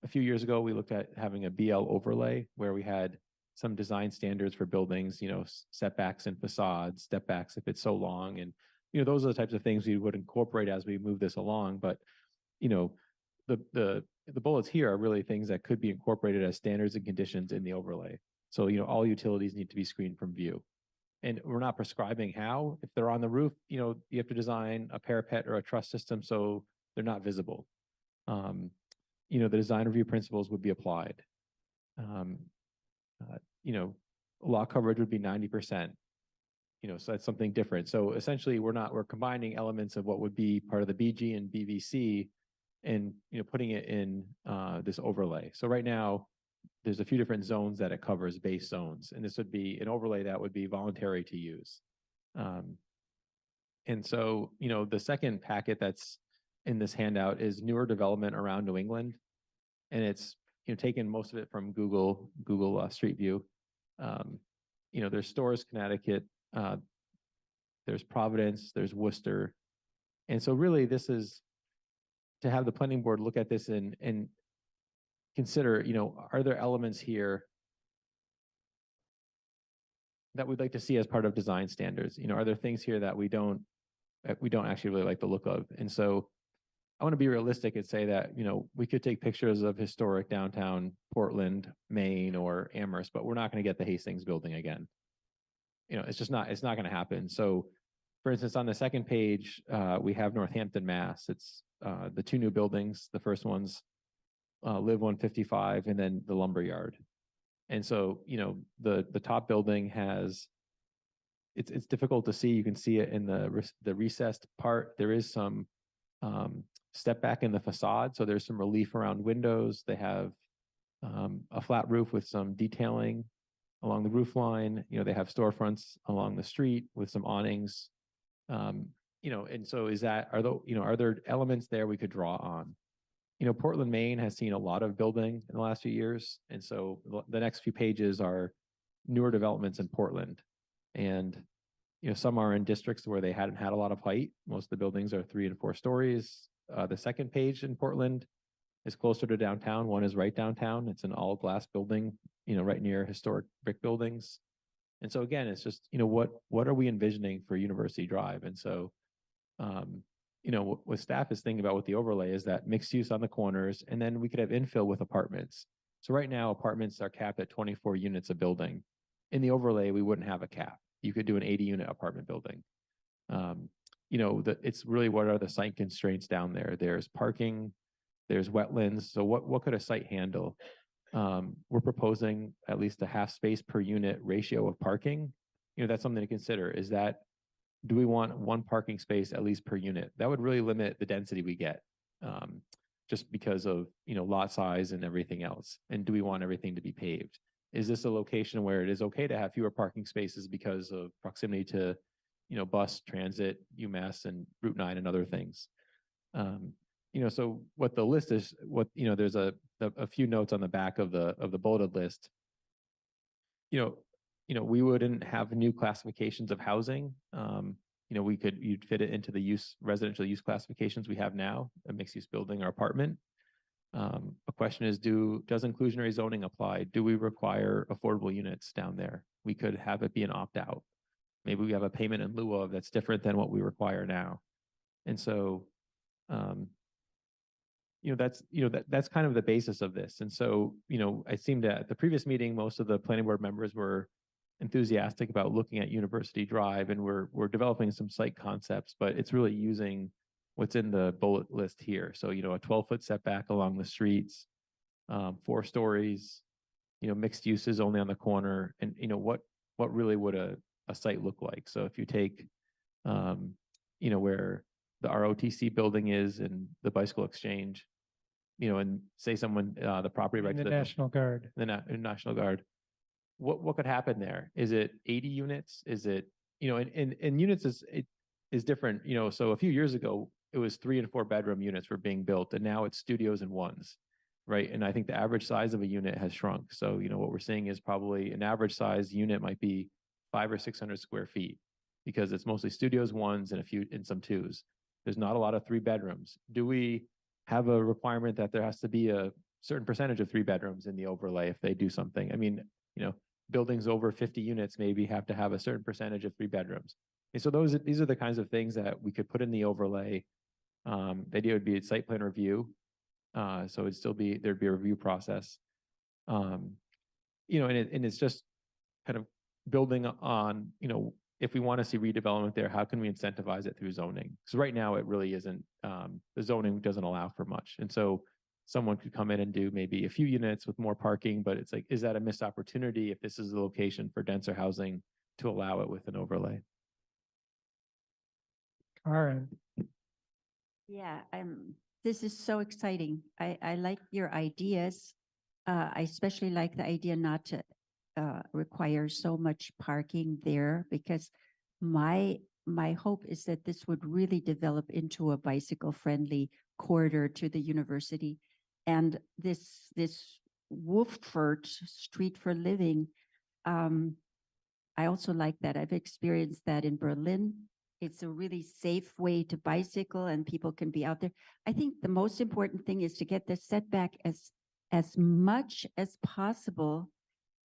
few years ago, we looked at having a BL overlay where we had some design standards for buildings, setbacks and facades, step backs if it's so long. And, those are the types of things we would incorporate as we move this along. But, the bullets here are really things that could be incorporated as standards and conditions in the overlay. So, all utilities need to be screened from view. And we're not prescribing how. If they're on the roof, you have to design a parapet or a truss system so they're not visible. The design review principles would be applied. Uh, you know, lot coverage would be 90%. So that's something different. So essentially we're combining elements of what would be part of the BG and BVC and, putting it in this overlay. So right now there's a few different zones that it covers, base zones, and this would be an overlay that would be voluntary to use. And so, the second packet that's in this handout is newer development around New England. And it's, taken most of it from Google Street View. There's Storrs, Connecticut, there's Providence, there's Worcester. And so really this is to have the planning board look at this and consider, are there elements here that we'd like to see as part of design standards? Are there things here that we don't actually really like the look of? And so I want to be realistic and say that, we could take pictures of historic downtown Portland, Maine, or Amherst, but we're not going to get the Hastings building again. It's not going to happen. So for instance, on the second page, we have Northampton, Mass. It's the two new buildings. The first one's Live 155 and then the lumber yard. And so, the top building has, it's difficult to see. You can see it in the recessed part. There is some step back in the facade. So there's some relief around windows. They have a flat roof with some detailing along the roof line. They have storefronts along the street with some awnings. And so are there elements there we could draw on? Portland, Maine has seen a lot of building in the last few years. And so the next few pages are newer developments in Portland. And, some are in districts where they hadn't had a lot of height. Most of the buildings are 3 and 4 stories. The second page in Portland is closer to downtown. One is right downtown. It's an all glass building, right near historic brick buildings. And so again, it's just, what are we envisioning for University Drive? And so, what staff is thinking about with the overlay is that mixed use on the corners, and then we could have infill with apartments. So right now, apartments are capped at 24 units a building. In the overlay, we wouldn't have a cap. You could do an 80-unit apartment building. It's really what are the site constraints down there? There's parking, there's wetlands. So what could a site handle? We're proposing at least a half space per unit ratio of parking. That's something to consider. Do we want 1 parking space at least per unit? That would really limit the density we get, just because of, lot size and everything else. And do we want everything to be paved? Is this a location where it is okay to have fewer parking spaces because of proximity to, bus, transit, UMass, and Route 9 and other things? So what the list is, there's a few notes on the back of the bulleted list. We wouldn't have new classifications of housing. You'd fit it into the residential use classifications we have now, a mixed use building or apartment. A question is, does inclusionary zoning apply? Do we require affordable units down there? We could have it be an opt-out. Maybe we have a payment in lieu of that's different than what we require now. And so, that's kind of the basis of this. And so, I seemed at the previous meeting, most of the planning board members were enthusiastic about looking at University Drive, and we're developing some site concepts, but it's really using what's in the bullet list here. So, a 12-foot setback along the streets, 4 stories, mixed uses only on the corner, and what really would a site look like? So if you take, where the ROTC building is and the bicycle exchange, and say someone, the property right And to the the National Guard. National Guard, what could happen there? Is it 80 units? Is it, and units is different, so a few years ago, it was 3 and 4 bedroom units were being built, and now it's studios and ones, right? And I think the average size of a unit has shrunk. So, what we're seeing is probably an average size unit might be 500 or 600 square feet, because it's mostly studios, ones, and some twos. There's not a lot of 3 bedrooms. Do we have a requirement that there has to be a certain percentage of 3 bedrooms in the overlay if they do something? I mean, buildings over 50 units maybe have to have a certain percentage of 3 bedrooms. And so these are the kinds of things that we could put in the overlay. The idea would be a site plan review. So there'd be a review process. and it's just kind of building on, if we want to see redevelopment there, how can we incentivize it through zoning? Because right now it really isn't, the zoning doesn't allow for much. And so someone could come in and do maybe a few units with more parking, but it's like, is that a missed opportunity if this is the location for denser housing to allow it with an overlay? Karen, Yeah, this is so exciting. I like your ideas. I especially like the idea not to require so much parking there, because my hope is that this would really develop into a bicycle friendly corridor to the university. And this Wolfert Street for Living, I also like that. I've experienced that in Berlin. It's a really safe way to bicycle and people can be out there. I think the most important thing is to get the setback as much as possible.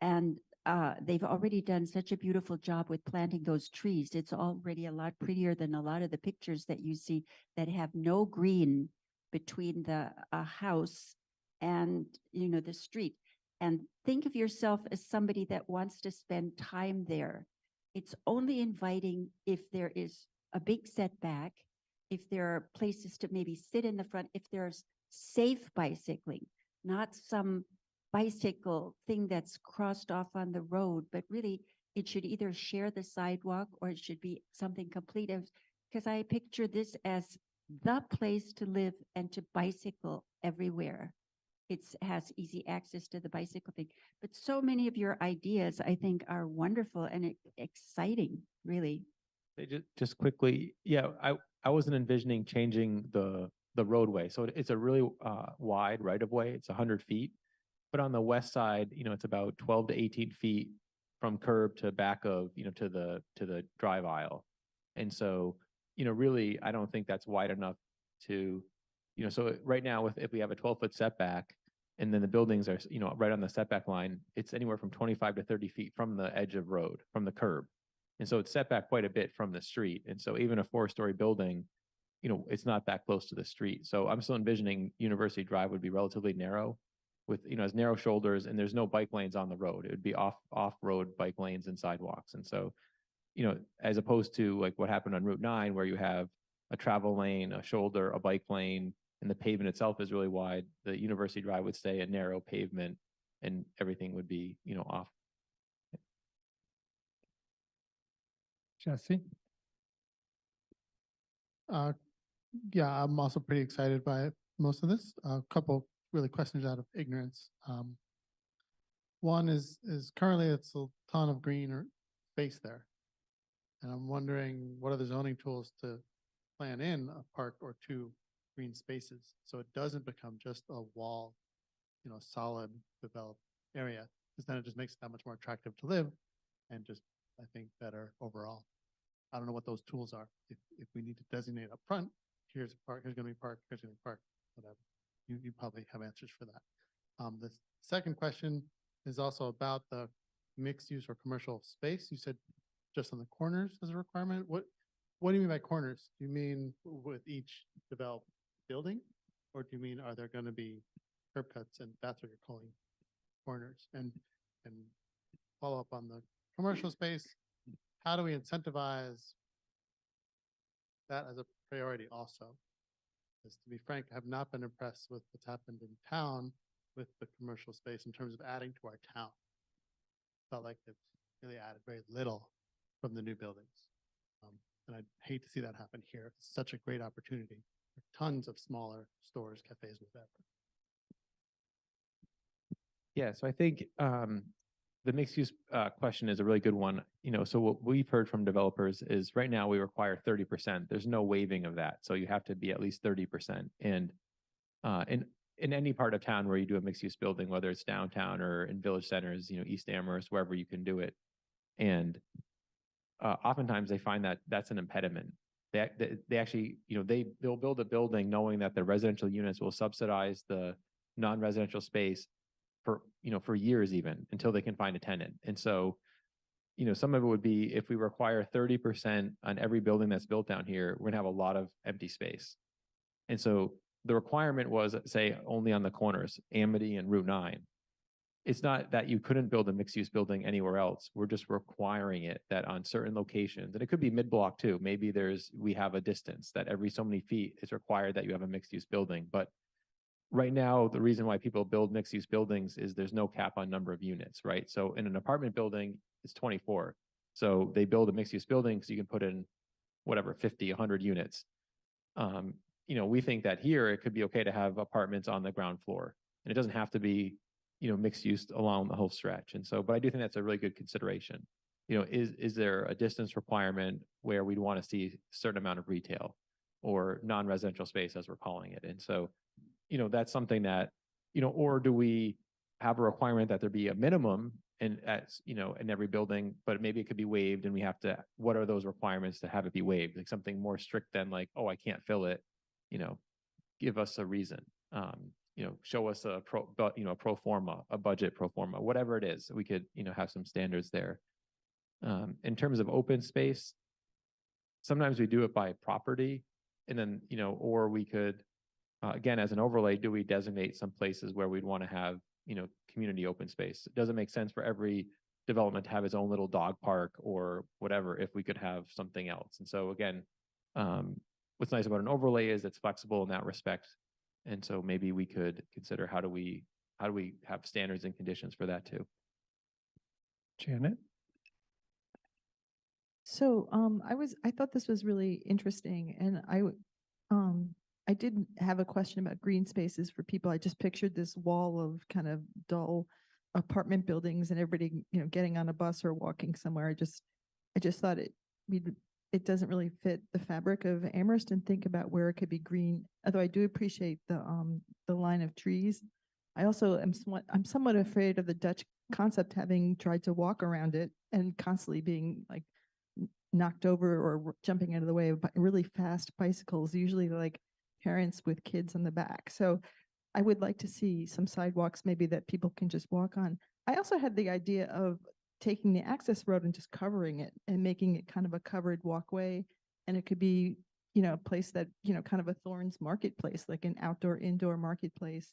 And they've already done such a beautiful job with planting those trees. It's already a lot prettier than a lot of the pictures that you see that have no green between the house and, the street. And think of yourself as somebody that wants to spend time there. It's only inviting if there is a big setback, if there are places to maybe sit in the front, if there's safe bicycling, not some bicycle thing that's crossed off on the road, but really it should either share the sidewalk or it should be something complete. Because I picture this as the place to live and to bicycle everywhere. It has easy access to the bicycle thing. But so many of your ideas, I think, are wonderful and exciting, really. Just quickly, yeah, I wasn't envisioning changing the roadway. So it's a really wide right of way. It's 100 feet. But on the west side, it's about 12 to 18 feet from curb to back of, to the drive aisle. And so, really, I don't think that's wide enough to, so right now if we have a 12-foot setback and then the buildings are, right on the setback line, it's anywhere from 25 to 30 feet from the edge of road, from the curb. And so it's set back quite a bit from the street. And so even a 4-story building, it's not that close to the street. So I'm still envisioning University Drive would be relatively narrow with, as narrow shoulders, and there's no bike lanes on the road. It would be off-road bike lanes and sidewalks. And so, as opposed to like what happened on Route 9, where you have a travel lane, a shoulder, a bike lane, and the pavement itself is really wide, the University Drive would stay a narrow pavement and everything would be, off. Jesse, Yeah, I'm also pretty excited by most of this. A couple really questions out of ignorance. One is currently it's a ton of green or space there. And I'm wondering what are the zoning tools to plan in a park or 2 green spaces so it doesn't become just a wall, solid developed area, because then it just makes it that much more attractive to live and just, I think, better overall. I don't know what those tools are. If we need to designate up front, here's a park, here's gonna be park, here's gonna be park, whatever. You probably have answers for that. The second question is also about the mixed use or commercial space. You said just on the corners as a requirement. What do you mean by corners? Do you mean with each developed building? Or do you mean, are there gonna be curb cuts and that's what you're calling corners? And follow up on the commercial space, how do we incentivize that as a priority also? Because to be frank, I have not been impressed with what's happened in town with the commercial space in terms of adding to our town. Felt like they've really added very little from the new buildings. And I'd hate to see that happen here. It's such a great opportunity for tons of smaller stores, cafes, whatever. Yeah, so I think the mixed use question is a really good one. So what we've heard from developers is right now we require 30%. There's no waiving of that. So you have to be at least 30%. And in any part of town where you do a mixed use building, whether it's downtown or in village centers, East Amherst, wherever you can do it. And oftentimes they find that that's an impediment. They actually, they'll build a building knowing that the residential units will subsidize the non-residential space for years even until they can find a tenant. And so, some of it would be if we require 30% on every building that's built down here, we're gonna have a lot of empty space. And so the requirement was, say, only on the corners, Amity and Route 9. it's not that you couldn't build a mixed-use building anywhere else. We're just requiring it that on certain locations, and it could be mid-block too. Maybe we have a distance that every so many feet is required that you have a mixed-use building. But right now, the reason why people build mixed-use buildings is there's no cap on number of units, right? So in an apartment building, it's 24. So they build a mixed-use building so you can put in whatever, 50, 100 units. We think that here it could be okay to have apartments on the ground floor. And it doesn't have to be, mixed use along the whole stretch. And so, but I do think that's a really good consideration. Is there a distance requirement where we'd want to see a certain amount of retail or non-residential space, as we're calling it? And so, that's something that, or do we have a requirement that there be a minimum in every building, but maybe it could be waived, and we have to, what are those requirements to have it be waived? Like something more strict than like, oh, I can't fill it, give us a reason. Show us a pro forma, a budget pro forma, whatever it is, we could, have some standards there. In terms of open space, sometimes we do it by property, and then, or we could, again, as an overlay, do we designate some places where we'd want to have, community open space? It doesn't make sense for every development to have its own little dog park or whatever, if we could have something else. And so again, what's nice about an overlay is it's flexible in that respect. And so maybe we could consider how do we have standards and conditions for that too. Janet? So I thought this was really interesting, and I did have a question about green spaces for people. I just pictured this wall of kind of dull apartment buildings and everybody, getting on a bus or walking somewhere. I just thought it doesn't really fit the fabric of Amherst, and think about where it could be green. Although I do appreciate the line of trees. I also I'm somewhat afraid of the Dutch concept, having tried to walk around it and constantly being like knocked over or jumping out of the way of really fast bicycles, usually like parents with kids in the back. So I would like to see some sidewalks maybe that people can just walk on. I also had the idea of taking the access road and just covering it and making it kind of a covered walkway. And it could be, a place that, kind of a Thorns marketplace, like an outdoor, indoor marketplace.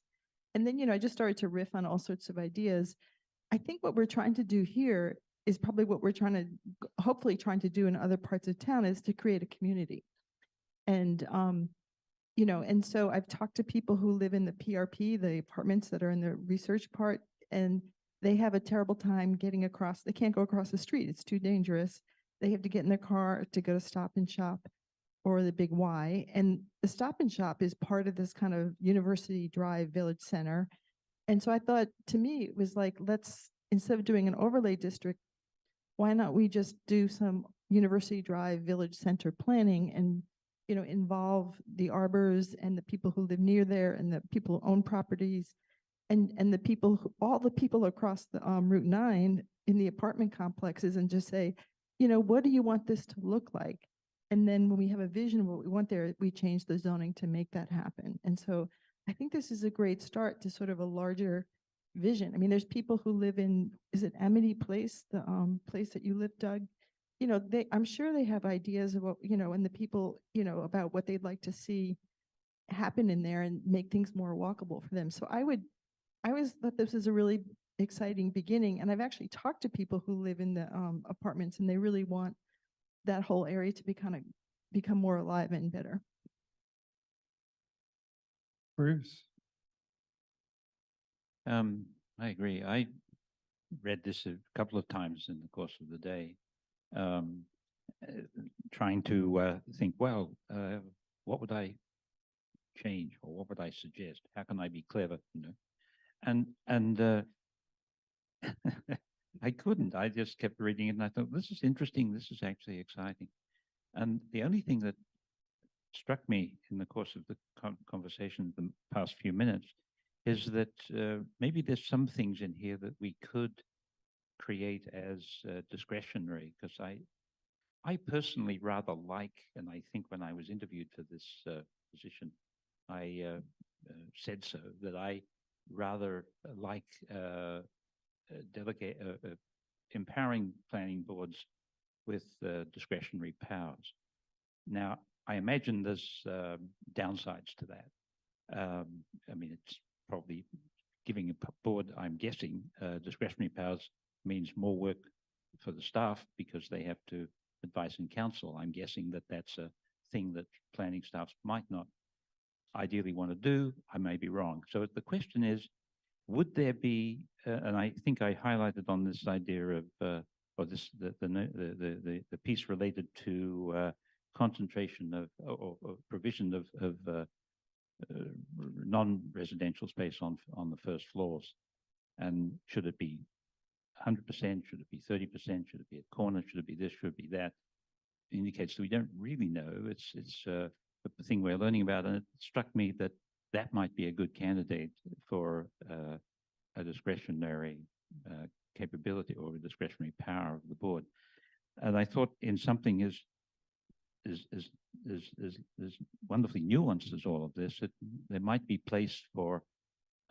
And then, I just started to riff on all sorts of ideas. I think what we're trying to do here is probably what we're hopefully trying to do in other parts of town, is to create a community. And, and so I've talked to people who live in the PRP, the apartments that are in the research part, and they have a terrible time getting across. They can't go across the street. It's too dangerous. They have to get in their car to go to Stop and Shop or the Big Y. And the Stop and Shop is part of this kind of University Drive Village Center. And so I thought, to me, it was like, instead of doing an overlay district, why not we just do some University Drive Village Center planning and, involve the arbors and the people who live near there and the people who own properties and the people, all the people across the Route 9 in the apartment complexes, and just say, what do you want this to look like? And then when we have a vision of what we want there, we change the zoning to make that happen. And so I think this is a great start to sort of a larger vision. I mean, there's people who live in, is it Amity Place, the place that you live, Doug? I'm sure they have ideas of what, and the people, about what they'd like to see happen in there and make things more walkable for them. So I always thought this was a really exciting beginning. And I've actually talked to people who live in the apartments, and they really want that whole area to become more alive and better. Bruce? I agree. I read this a couple of times in the course of the day, trying to think, well, what would I change, or what would I suggest? How can I be clever, And I couldn't. I just kept reading it, and I thought, this is interesting. This is actually exciting. And the only thing that struck me in the course of the conversation the past few minutes is that maybe there's some things in here that we could create as discretionary, because I personally rather like, and I think when I was interviewed for this position, I said so, that I rather like empowering planning boards with discretionary powers. Now, I imagine there's downsides to that. I mean, it's probably giving a board, I'm guessing, discretionary powers means more work for the staff because they have to advise and counsel. I'm guessing that that's a thing that planning staffs might not ideally want to do. I may be wrong. So the question is, would there be, and I think I highlighted on this idea of, or this the piece related to concentration of or provision of non-residential space on the first floors, and should it be 100%? Should it be 30%? Should it be a corner? Should it be this? Should it be that? It indicates that we don't really know. It's the thing we're learning about, and it struck me that that might be a good candidate for a discretionary capability or a discretionary power of the board. And I thought in something as wonderfully nuanced as all of this, that there might be place for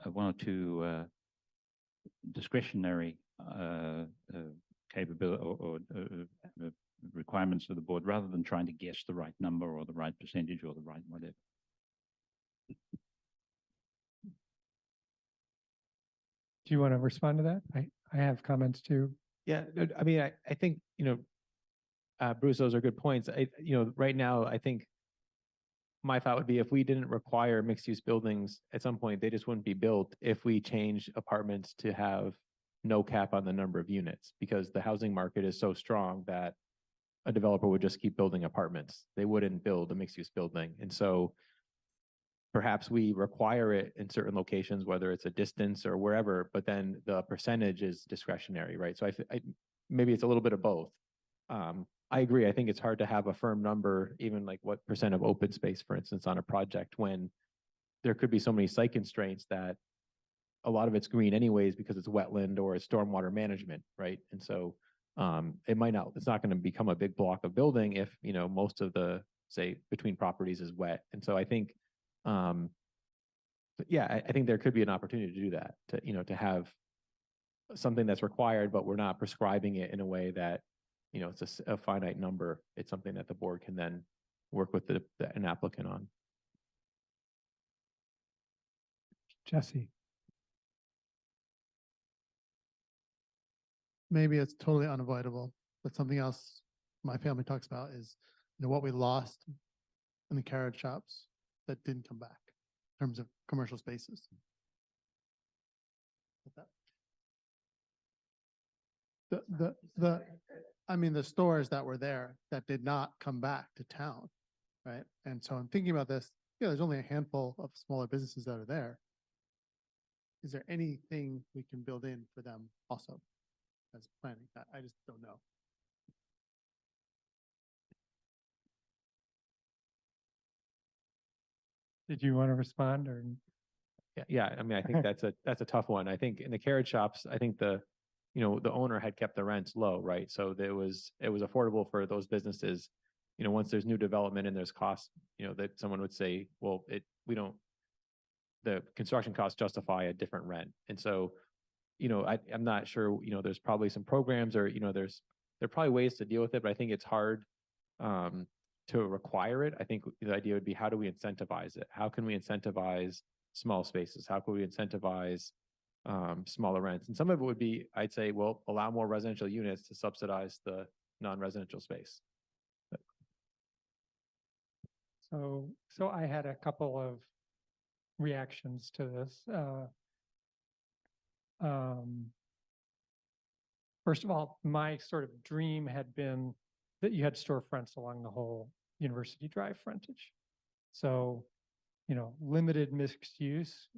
one or two discretionary capability or requirements of the board, rather than trying to guess the right number or the right percentage or the right whatever. Do you want to respond to that? I have comments too. Yeah, I mean, I think, Bruce, those are good points. Right now, I think my thought would be if we didn't require mixed-use buildings at some point, they just wouldn't be built if we change apartments to have no cap on the number of units, because the housing market is so strong that a developer would just keep building apartments. They wouldn't build a mixed-use building. And so perhaps we require it in certain locations, whether it's a distance or wherever, but then the percentage is discretionary, right? So maybe it's a little bit of both. I agree. I think it's hard to have a firm number, even like what percent of open space, for instance, on a project, when there could be so many site constraints that a lot of it's green anyways because it's wetland or it's stormwater management, right? And so it's not going to become a big block of building if, most of the, say, between properties is wet. And so I think, I think there could be an opportunity to do that, to have something that's required, but we're not prescribing it in a way that, it's a finite number. It's something that the board can then work with an applicant on. Jesse. Maybe it's totally unavoidable, but something else my family talks about is, what we lost in the carriage shops that didn't come back in terms of commercial spaces. The stores that were there that did not come back to town, right? And so I'm thinking about this, there's only a handful of smaller businesses that are there. Is there anything we can build in for them also as planning? I just don't know. Did you want to respond or? Yeah. I mean, I think that's a tough one. I think in the carriage shops, I think the owner had kept the rents low, right? So it was affordable for those businesses. Once there's new development and there's costs, that someone would say, well, the construction costs justify a different rent. And so, I'm not sure, there's probably some programs or, there are probably ways to deal with it, but I think it's hard to require it. I think the idea would be, how do we incentivize it? How can we incentivize small spaces? How can we incentivize smaller rents? And some of it would be, I'd say, well, allow more residential units to subsidize the non-residential space. So I had a couple of reactions to this. First of all, my sort of dream had been that you had storefronts along the whole University Drive frontage. So, limited mixed use,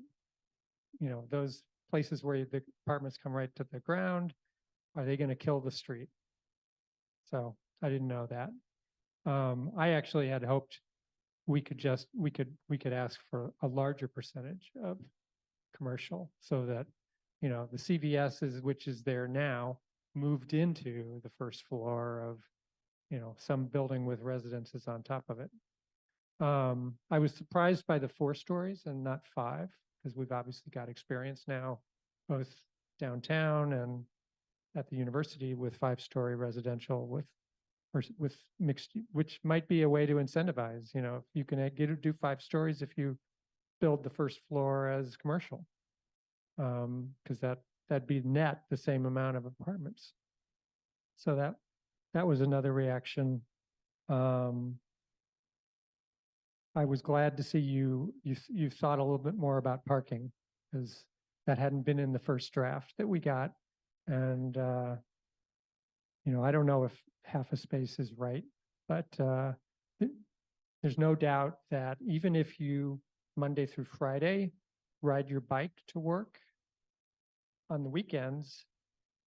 those places where the apartments come right to the ground, are they going to kill the street? So I didn't know that. I actually had hoped we could ask for a larger percentage of commercial so that, the CVS which is there now, moved into the first floor of, some building with residences on top of it. I was surprised by the 4 stories and not 5, because we've obviously got experience now, both downtown and at the university with 5-story residential with mixed, which might be a way to incentivize, if you can do 5 stories if you build the first floor as commercial. Because that'd be net the same amount of apartments. So that was another reaction. I was glad to see you thought a little bit more about parking, because that hadn't been in the first draft that we got. And, I don't know if half a space is right, but there's no doubt that even if you Monday through Friday ride your bike to work, on the weekends,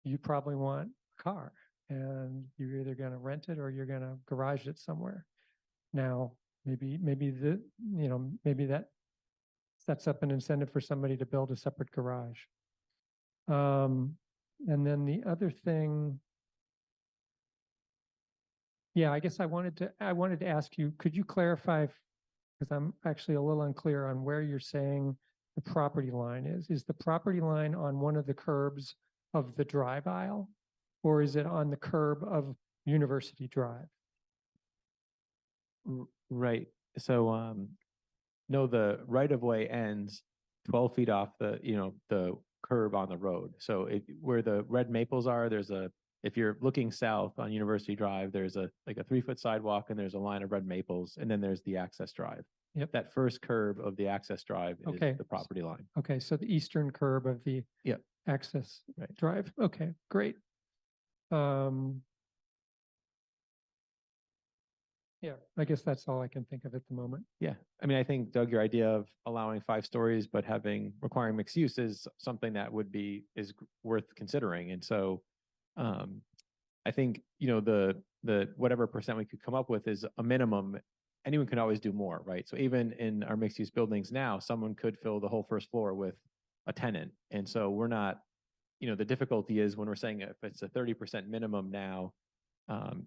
you probably want a car, and you're either going to rent it or you're going to garage it somewhere. Now, maybe that sets up an incentive for somebody to build a separate garage. And then the other thing, yeah, I guess I wanted to ask you, could you clarify, because I'm actually a little unclear on where you're saying the property line is. Is the property line on one of the curbs of the drive aisle, or is it on the curb of University Drive? Right. So, no, the right of way ends 12 feet off the curb on the road. So where the red maples are, if you're looking south on University Drive, there's like a 3-foot sidewalk and there's a line of red maples, and then there's the access drive. Yep. That first curb of the access drive Okay. is the property line. Okay, so the eastern curb of the Yep. access Right. drive. Okay, great. Yeah, I guess that's all I can think of at the moment. Yeah. I mean, I think, Doug, your idea of allowing 5 stories but requiring mixed use is something that is worth considering. And so I think, the whatever percent we could come up with is a minimum. Anyone can always do more, right? So even in our mixed use buildings now, someone could fill the whole first floor with a tenant. And so we're not, the difficulty is when we're saying if it's a 30% minimum now,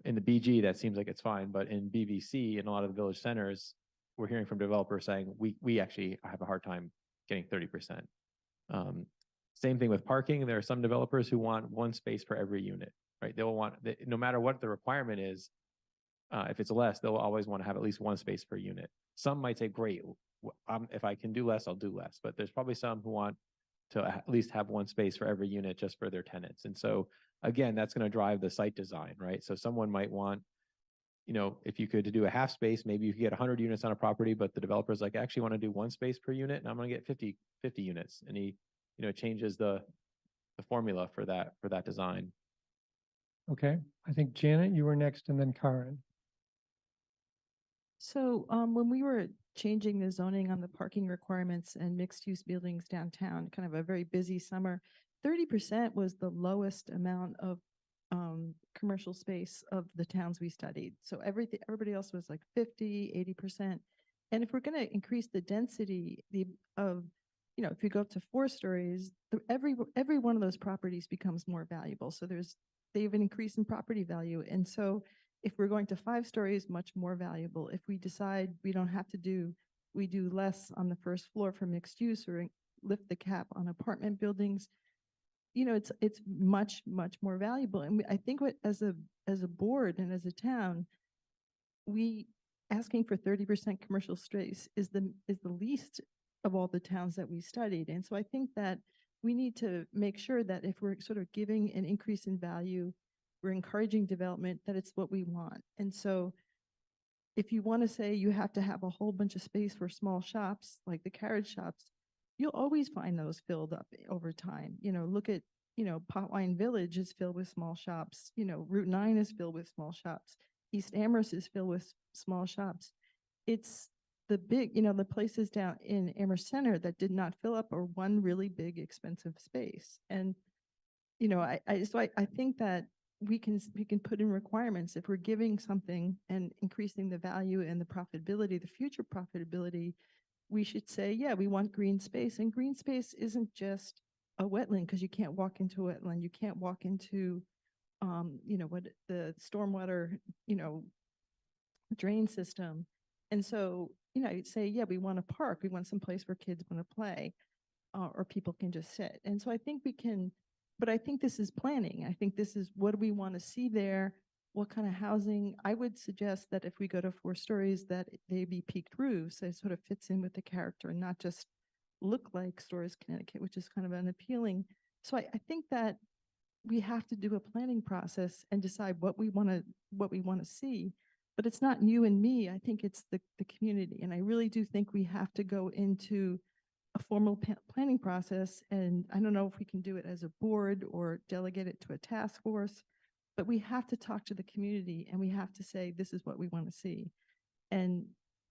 in the BG, that seems like it's fine, but in BVC, in a lot of the village centers, we're hearing from developers saying we actually have a hard time getting 30%. Same thing with parking. There are some developers who want 1 space per every unit, right? They'll want, no matter what the requirement is, if it's less, they'll always want to have at least 1 space per unit. Some might say, great, if I can do less, I'll do less. But there's probably some who want to at least have 1 space for every unit just for their tenants. And so again, that's going to drive the site design, right? So someone might want, if you could do a half space, maybe you could get 100 units on a property, but the developer's like, I actually want to do 1 space per unit, and I'm going to get 50 units. And he, changes the formula for that design. Okay, I think Janet, you were next, and then Karen. So when we were changing the zoning on the parking requirements and mixed use buildings downtown, kind of a very busy summer, 30% was the lowest amount of commercial space of the towns we studied. So everybody else was like 50, 80%. And if we're going to increase the density if you go up to 4 stories, every one of those properties becomes more valuable. So they have an increase in property value. And so if we're going to 5 stories, much more valuable. If we decide we don't have to we do less on the first floor for mixed use or lift the cap on apartment buildings, it's much, much more valuable. And I think as a board and as a town, we asking for 30% commercial space is the least of all the towns that we studied. And so I think that we need to make sure that if we're sort of giving an increase in value, we're encouraging development, that it's what we want. And so if you want to say you have to have a whole bunch of space for small shops, like the carriage shops, you'll always find those filled up over time. Look at, Potwine Village is filled with small shops. Route 9 is filled with small shops. East Amherst is filled with small shops. It's the big, the places down in Amherst Center that did not fill up are one really big, expensive space. And, I think that we can put in requirements. If we're giving something and increasing the value and the profitability, the future profitability, we should say, yeah, we want green space. And green space isn't just a wetland, because you can't walk into a wetland. You can't walk into, what the stormwater, drain system. And so, you'd say, yeah, we want a park. We want some place where kids want to play, or people can just sit. And so I think we can, but I think this is planning. I think this is what do we want to see there? What kind of housing? I would suggest that if we go to 4 stories, that they be peaked roofs. So it sort of fits in with the character and not just look like Storrs, Connecticut, which is kind of an appealing. So I think that we have to do a planning process and decide what we want to see. But it's not you and me. I think it's the community. And I really do think we have to go into a formal planning process. And I don't know if we can do it as a board or delegate it to a task force, but we have to talk to the community and we have to say, this is what we want to see. And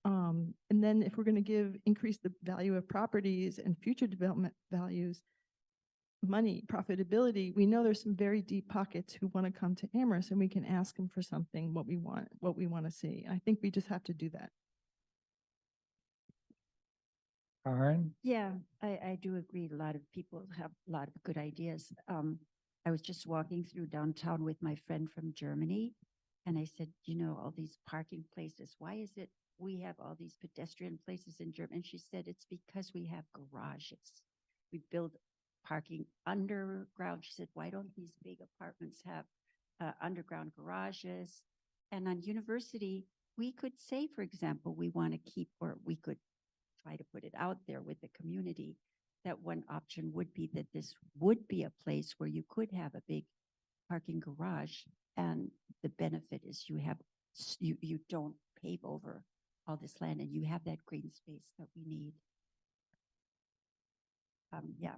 then if we're going to increase the value of properties and future development values, money, profitability, we know there's some very deep pockets who want to come to Amherst, and we can ask them for something, what we want to see. I think we just have to do that. Karen? Yeah, I do agree. A lot of people have a lot of good ideas. I was just walking through downtown with my friend from Germany, and I said, you know, all these parking places, why is it we have all these pedestrian places in Germany? And she said, it's because we have garages. We build parking underground. She said, why don't these big apartments have underground garages? And on University, we could say, for example, we want to keep, or we could try to put it out there with the community, that one option would be that this would be a place where you could have a big parking garage. And the benefit is you don't pave over all this land and you have that green space that we need. Yeah.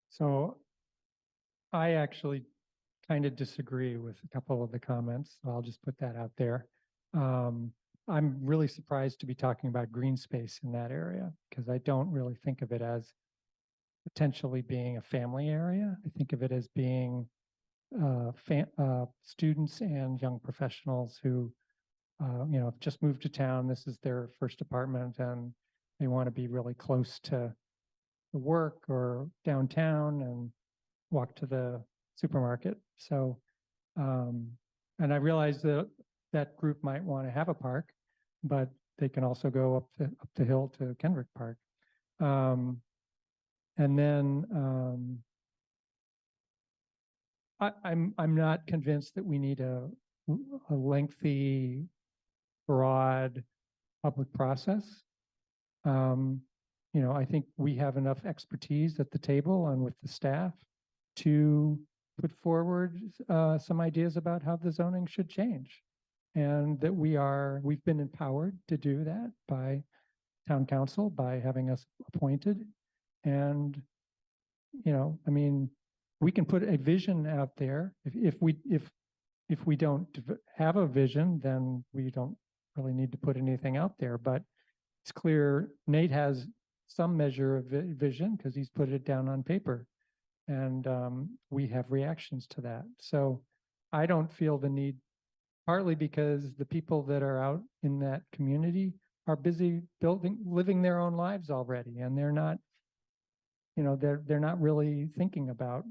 So I actually kind of disagree with a couple of the comments. So I'll just put that out there. I'm really surprised to be talking about green space in that area because I don't really think of it as potentially being a family area. I think of it as being students and young professionals who, have just moved to town. This is their first apartment and they want to be really close to the work or downtown and walk to the supermarket. So, and I realize that that group might want to have a park, but they can also go up the hill to Kendrick Park. And then I'm not convinced that we need a lengthy, broad public process. I think we have enough expertise at the table and with the staff to put forward some ideas about how the zoning should change. And that we've been empowered to do that by town council, by having us appointed. And, we can put a vision out there. If we don't have a vision, then we don't really need to put anything out there. But it's clear Nate has some measure of vision because he's put it down on paper. And we have reactions to that. So I don't feel the need, partly because the people that are out in that community are busy living their own lives already. And they're not, they're not really thinking about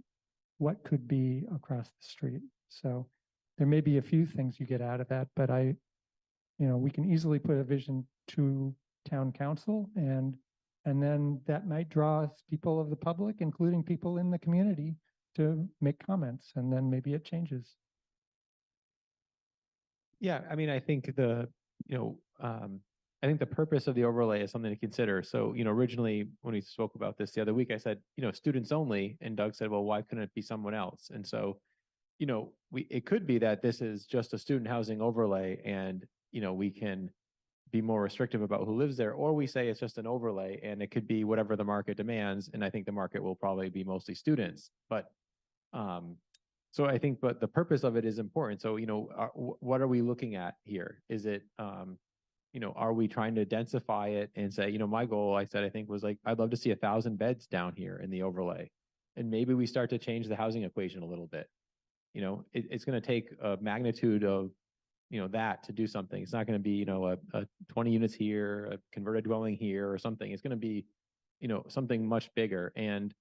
what could be across the street. So there may be a few things you get out of that, but we can easily put a vision to town council and then that might draw people of the public, including people in the community, to make comments, and then maybe it changes. Yeah, I mean, I think I think the purpose of the overlay is something to consider. So, originally when we spoke about this the other week, I said, students only, and Doug said, well, why couldn't it be someone else? And so, it could be that this is just a student housing overlay and, we can be more restrictive about who lives there, or we say it's just an overlay and it could be whatever the market demands. And I think the market will probably be mostly students, but so I think, but the purpose of it is important. So, what are we looking at here? Is it, are we trying to densify it and say, my goal, I said, I think was like, I'd love to see 1,000 beds down here in the overlay. And maybe we start to change the housing equation a little bit. It's going to take a magnitude of, that to do something. It's not going to be, a 20 units here, a converted dwelling here or something. It's going to be, something much bigger. And,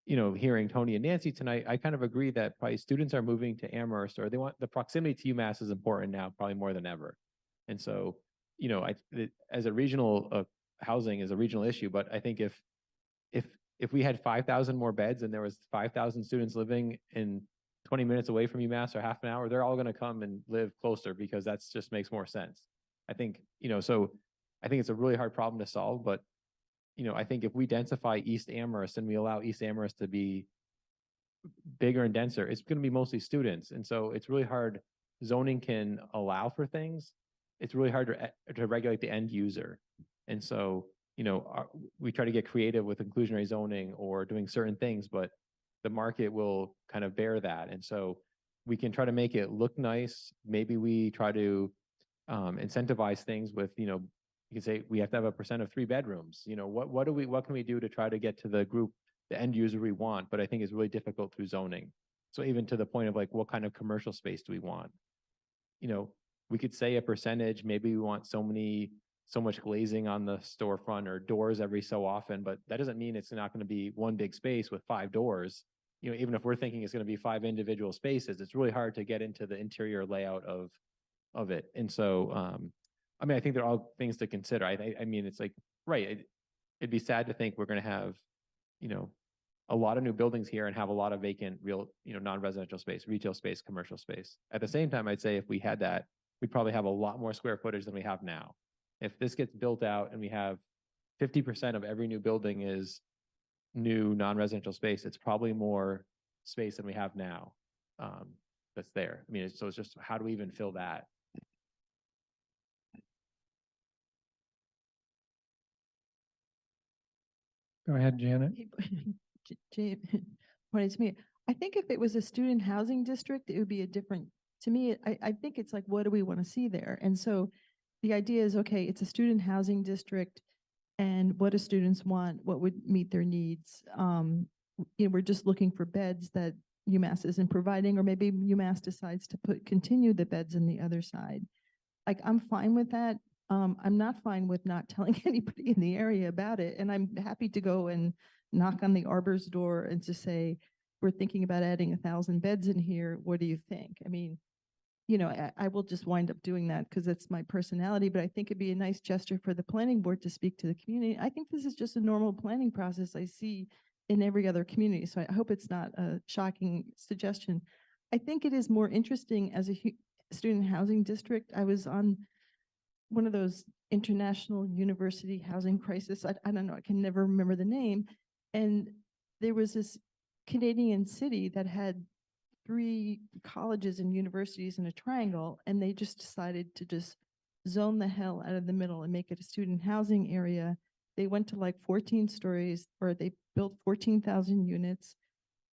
hearing Tony and Nancy tonight, I kind of agree that probably students are moving to Amherst, or they want the proximity to UMass is important now, probably more than ever. And so, as a regional housing is a regional issue, but I think if we had 5,000 more beds and there was 5,000 students living in 20 minutes away from UMass or half an hour, they're all going to come and live closer because that's just makes more sense. I think, so I think it's a really hard problem to solve, but I think if we densify East Amherst and we allow East Amherst to be bigger and denser, it's going to be mostly students. And so it's really hard. Zoning can allow for things. It's really hard to regulate the end user. And so, we try to get creative with inclusionary zoning or doing certain things, but the market will kind of bear that. And so we can try to make it look nice. Maybe we try to incentivize things with, you can say we have to have a % of 3 bedrooms. What can we do to try to get to the group, the end user we want? But I think it's really difficult through zoning. So even to the point of like, what kind of commercial space do we want? We could say a percentage, maybe we want so much glazing on the storefront or doors every so often, but that doesn't mean it's not going to be one big space with 5 doors. Even if we're thinking it's going to be 5 individual spaces, it's really hard to get into the interior layout of it. And so, I think they're all things to consider. I mean, it's like, right. It'd be sad to think we're going to have, a lot of new buildings here and have a lot of vacant real, non-residential space, retail space, commercial space. At the same time, I'd say if we had that, we'd probably have a lot more square footage than we have now. If this gets built out and we have 50% of every new building is new non-residential space, it's probably more space than we have now. That's there. I mean, so it's just, how do we even fill that? Go ahead, Janet. Pointed to me. I think if it was a student housing district, it would be a different, to me, I think it's like, what do we want to see there? And so the idea is, okay, it's a student housing district, and what do students want? What would meet their needs? We're just looking for beds that UMass isn't providing, or maybe UMass decides to continue the beds in the other side. Like, I'm fine with that. I'm not fine with not telling anybody in the area about it. And I'm happy to go and knock on the Arbor's door and to say, we're thinking about adding 1,000 beds in here. What do you think? I mean, I will just wind up doing that because it's my personality, but I think it'd be a nice gesture for the planning board to speak to the community. I think this is just a normal planning process I see in every other community. So I hope it's not a shocking suggestion. I think it is more interesting as a student housing district. I was on one of those international university housing crisis. I don't know, I can never remember the name. And there was this Canadian city that had 3 colleges and universities in a triangle, and they just decided to just zone the hell out of the middle and make it a student housing area. They went to like 14 stories, or they built 14,000 units,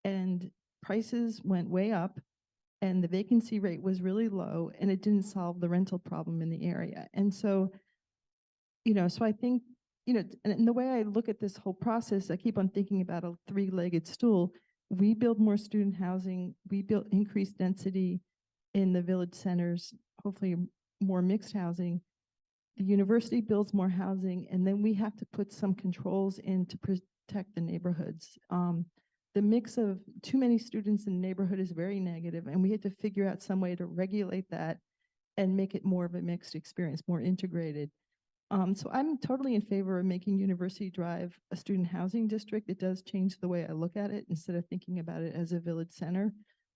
and prices went way up, and the vacancy rate was really low, and it didn't solve the rental problem in the area. And so, so I think, and the way I look at this whole process, I keep on thinking about a 3-legged stool. We build more student housing, we build increased density in the village centers, hopefully more mixed housing. The university builds more housing, and then we have to put some controls in to protect the neighborhoods. The mix of too many students in the neighborhood is very negative, and we had to figure out some way to regulate that and make it more of a mixed experience, more integrated. So I'm totally in favor of making University Drive a student housing district. It does change the way I look at it instead of thinking about it as a village center.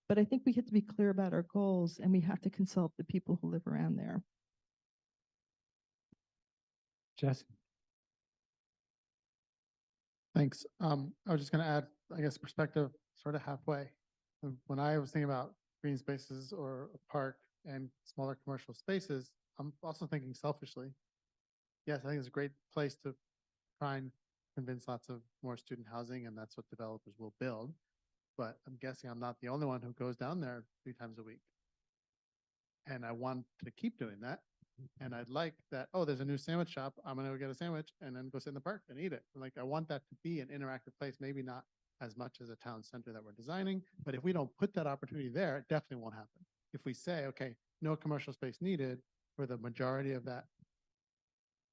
But I think we have to be clear about our goals, and we have to consult the people who live around there. Jesse. Thanks. I was just going to add, I guess, perspective sort of halfway. When I was thinking about green spaces or a park and smaller commercial spaces, I'm also thinking selfishly. Yes, I think it's a great place to try and convince lots of more student housing, and that's what developers will build. But I'm guessing I'm not the only one who goes down there 3 times a week. And I want to keep doing that. And I'd like that, oh, there's a new sandwich shop. I'm going to go get a sandwich and then go sit in the park and eat it. Like, I want that to be an interactive place, maybe not as much as a town center that we're designing. But if we don't put that opportunity there, it definitely won't happen. If we say, okay, no commercial space needed for the majority of that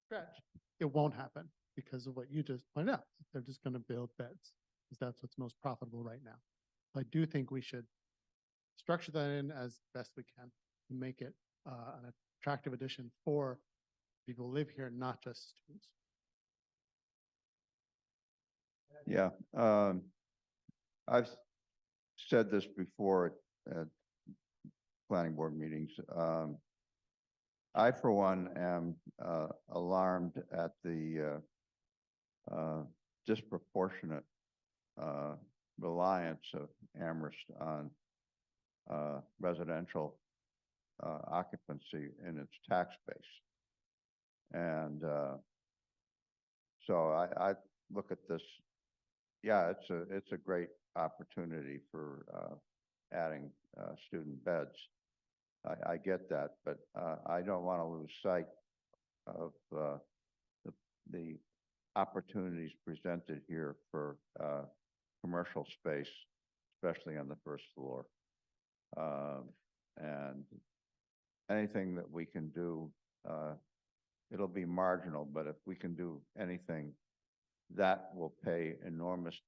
stretch, it won't happen because of what you just pointed out. They're just going to build beds because that's what's most profitable right now. I do think we should structure that in as best we can and make it an attractive addition for people who live here, not just students. Yeah, I've said this before at planning board meetings. I, for one, am alarmed at the disproportionate reliance of Amherst on residential occupancy in its tax base. And so I look at this, yeah, it's a great opportunity for adding student beds. I get that, but I don't want to lose sight of the opportunities presented here for commercial space, especially on the first floor. And anything that we can do, it'll be marginal, but if we can do anything, that will pay enormous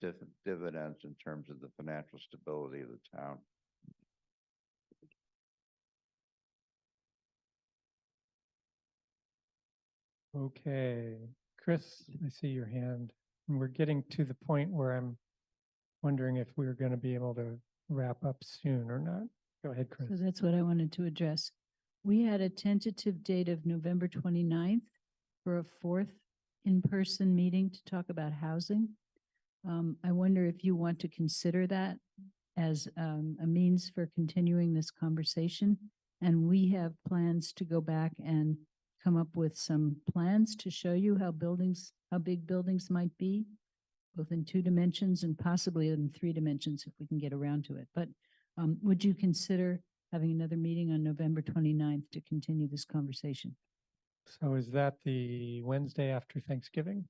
dividends in terms of the financial stability of the town. Okay, Chris, I see your hand. And we're getting to the point where I'm wondering if we're going to be able to wrap up soon or not. Go ahead, Chris. So that's what I wanted to address. We had a tentative date of November 29th for a fourth in-person meeting to talk about housing. I wonder if you want to consider that as a means for continuing this conversation. And we have plans to go back and come up with some plans to show you how big buildings might be, both in 2 dimensions and possibly in 3 dimensions if we can get around to it. But would you consider having another meeting on November 29th to continue this conversation? So is that the Wednesday after Thanksgiving?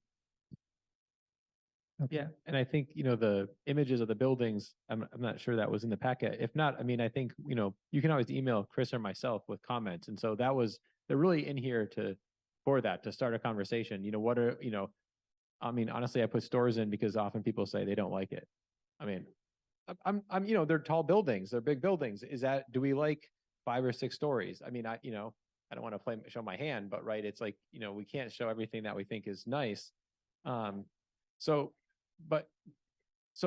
Okay. Yeah, and I think, the images of the buildings, I'm not sure that was in the packet. If not, I mean, I think, you can always email Chris or myself with comments. And so they're really in here for that, to start a conversation. I mean, honestly, I put stores in because often people say they don't like it. I mean, they're tall buildings, they're big buildings. Do we like 5 or 6 stories? I mean, I don't want to show my hand, but right, it's like, we can't show everything that we think is nice. So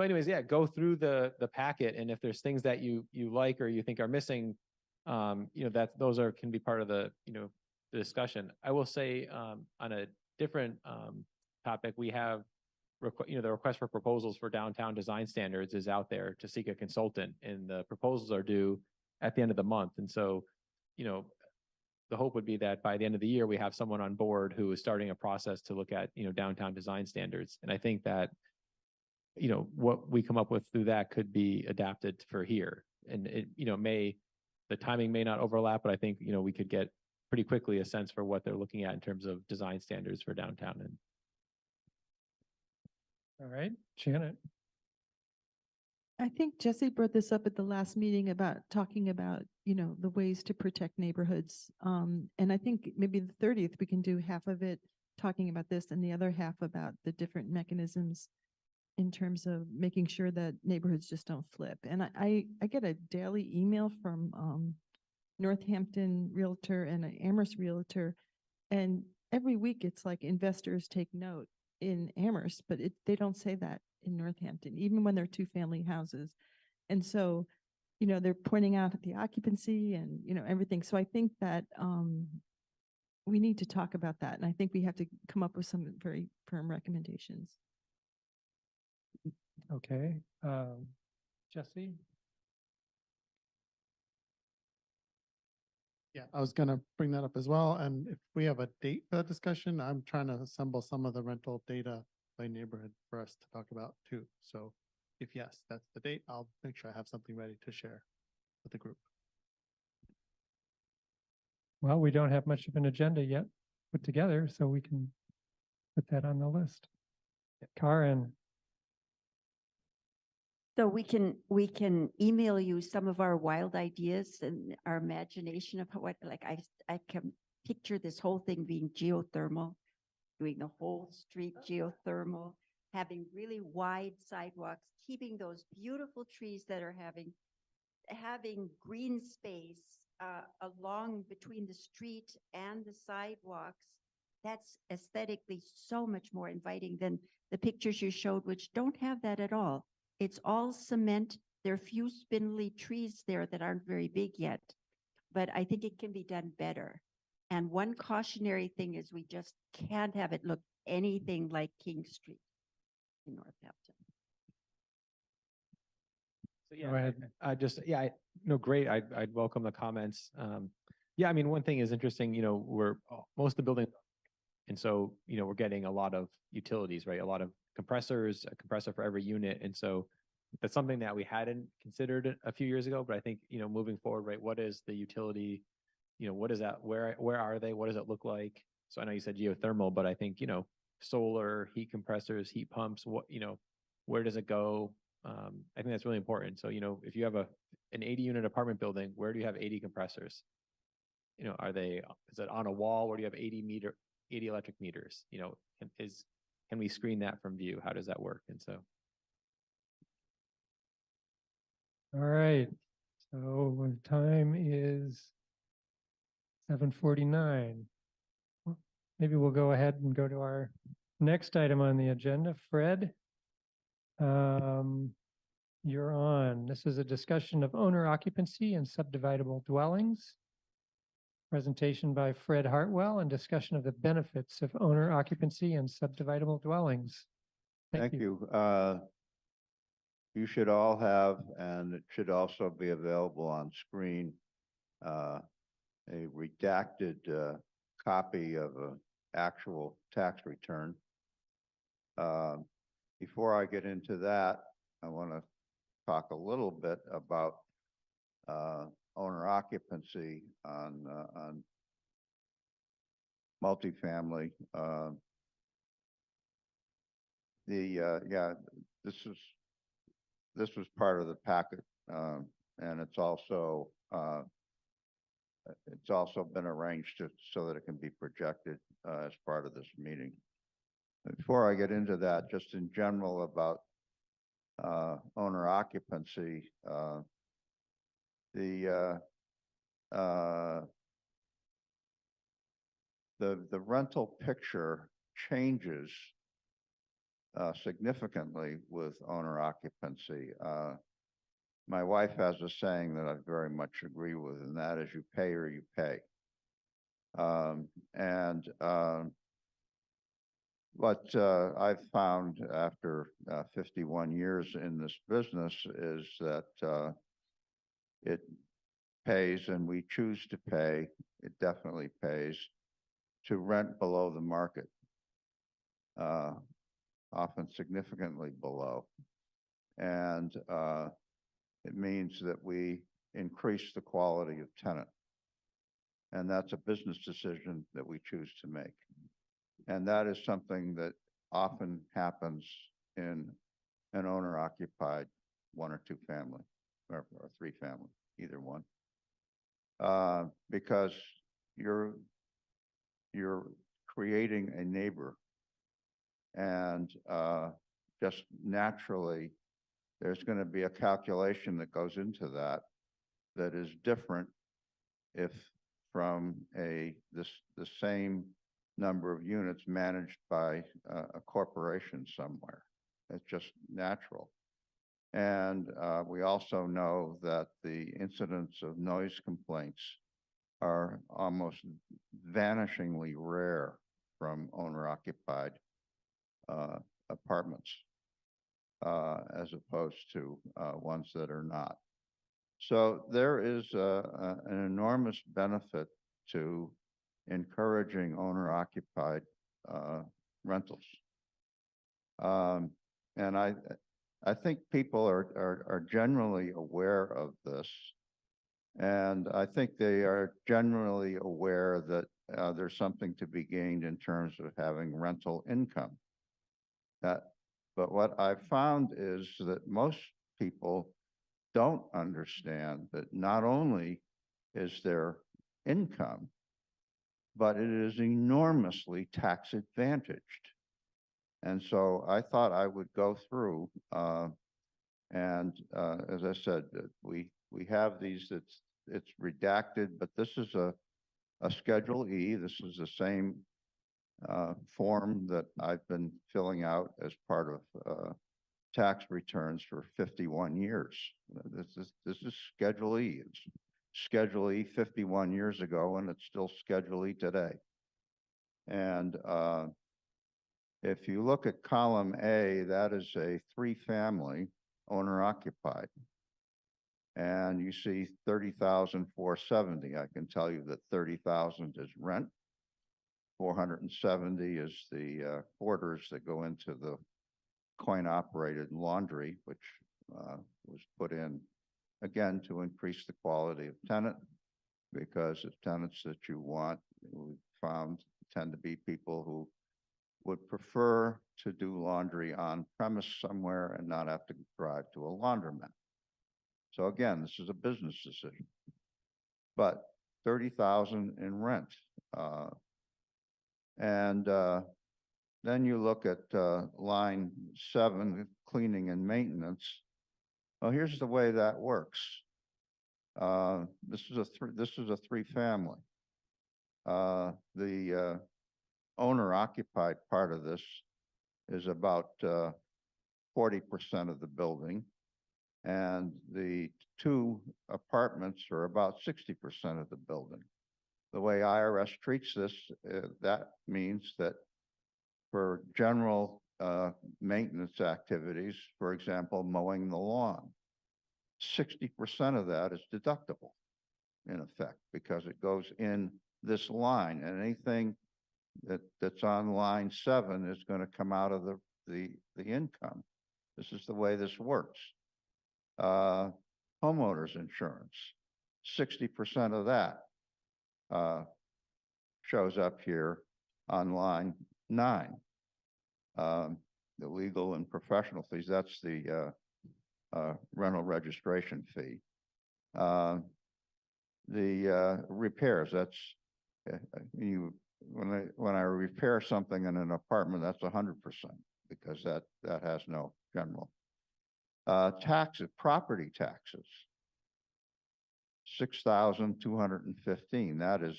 anyways, yeah, go through the packet, and if there's things that you like or you think are missing, those can be part of the discussion. I will say, on a different topic, we have the request for proposals for downtown design standards is out there to seek a consultant, and the proposals are due at the end of the month. And so, the hope would be that by the end of the year, we have someone on board who is starting a process to look at, downtown design standards. And I think that, what we come up with through that could be adapted for here. And it, the timing may not overlap, but I think, we could get pretty quickly a sense for what they're looking at in terms of design standards for downtown. And All right, Janet. I think Jesse brought this up at the last meeting about talking about, the ways to protect neighborhoods. And I think maybe the 30th, we can do half of it talking about this and the other half about the different mechanisms in terms of making sure that neighborhoods just don't flip. And I get a daily email from Northampton Realtor and an Amherst Realtor, and every week it's like investors take note in Amherst, but they don't say that in Northampton, even when they're 2-family houses. And so, they're pointing out the occupancy and, everything. So I think that we need to talk about that. And I think we have to come up with some very firm recommendations. Okay, Jesse. Yeah, I was gonna bring that up as well. And if we have a date for that discussion, I'm trying to assemble some of the rental data by neighborhood for us to talk about too. So if yes, that's the date, I'll make sure I have something ready to share with the group. Well, we don't have much of an agenda yet put together, so we can put that on the list. Karen. So we can email you some of our wild ideas and our imagination of what, like I can picture this whole thing being geothermal, doing the whole street geothermal, having really wide sidewalks, keeping those beautiful trees that are having green space along between the street and the sidewalks. That's aesthetically so much more inviting than the pictures you showed, which don't have that at all. It's all cement. There are few spindly trees there that aren't very big yet, but I think it can be done better. And one cautionary thing is we just can't have it look anything like King Street in Northampton. So Go ahead. great. I'd welcome the comments. Yeah, I mean, one thing is interesting, most of the building. And so, we're getting a lot of utilities, right? A lot of compressors, a compressor for every unit. And so that's something that we hadn't considered a few years ago, but I think, moving forward, right? What is the utility? What is that? Where are they? What does it look like? So I know you said geothermal, but I think, solar, heat compressors, heat pumps, where does it go? I think that's really important. So, if you have an 80-unit apartment building, where do you have 80 compressors? Is it on a wall where do you have 80 electric meters? Can we screen that from view? How does that work? And so. All right, so the time is 7:49. Maybe we'll go ahead and go to our next item on the agenda. Fred, you're on. This is a discussion of owner occupancy and subdividable dwellings. Presentation by Fred Hartwell and discussion of the benefits of owner occupancy and subdividable dwellings. Thank you. You should all have, and it should also be available on screen, a redacted copy of an actual tax return. Before I get into that, I want to talk a little bit about owner occupancy on multifamily. This was part of the packet, and it's also been arranged so that it can be projected as part of this meeting. Before I get into that, just in general about owner occupancy, the rental picture changes significantly with owner occupancy. My wife has a saying that I very much agree with, and that is you pay or you pay. What I've found after 51 years in this business is that it pays, and we choose to pay, it definitely pays, to rent below the market, often significantly below. And it means that we increase the quality of tenant. And that's a business decision that we choose to make. And that is something that often happens in an owner-occupied 1 or 2 family or 3 family, either one. Because you're creating a neighbor, and just naturally, there's going to be a calculation that goes into that that is different if from the same number of units managed by a corporation somewhere. It's just natural. And we also know that the incidence of noise complaints are almost vanishingly rare from owner-occupied apartments, as opposed to ones that are not. So there is an enormous benefit to encouraging owner-occupied rentals. And I think people are generally aware of this. And I think they are generally aware that there's something to be gained in terms of having rental income. But what I've found is that most people don't understand that not only is there income, but it is enormously tax advantaged. And so I thought I would go through, and as I said, we have these, it's redacted, but this is a Schedule E. This is the same form that I've been filling out as part of tax returns for 51 years. This is Schedule E. Schedule E 51 years ago, and it's still Schedule E today. And if you look at column A, that is a three-family owner occupied. And you see 30,470. I can tell you that 30,000 is rent. 470 is the quarters that go into the coin-operated laundry, which was put in, again, to increase the quality of tenant, because the tenants that you want, we found, tend to be people who would prefer to do laundry on premise somewhere and not have to drive to a laundromat. So again, this is a business decision. But 30,000 in rent. Then you look at line 7, cleaning and maintenance. Well, here's the way that works. This is a three-family. The owner-occupied part of this is about 40% of the building, and the 2 apartments are about 60% of the building. The way IRS treats this, that means that for general maintenance activities, for example, mowing the lawn, 60% of that is deductible in effect, because it goes in this line, and anything that's on line 7 is going to come out of the income. This is the way this works. Homeowners insurance, 60% of that shows up here on line 9. The legal and professional fees, that's the rental registration fee. The repairs, that's when I repair something in an apartment, that's 100%, because that has no general. Taxes, property taxes, 6,215. That is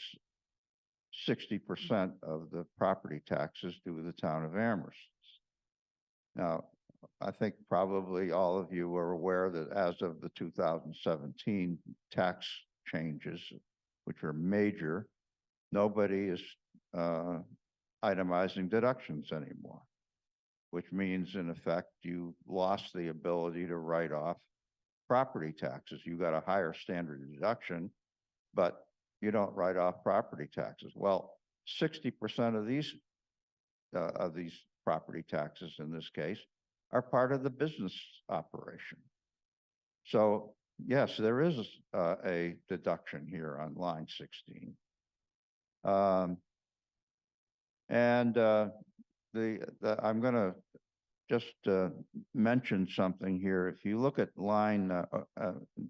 60% of the property taxes due to the town of Amherst. Now, I think probably all of you are aware that as of the 2017 tax changes, which are major, nobody is itemizing deductions anymore, which means in effect you lost the ability to write off property taxes. You got a higher standard deduction, but you don't write off property taxes. Well, 60% of these property taxes in this case are part of the business operation. So yes, there is a deduction here on line 16. I'm going to just mention something here. If you look at line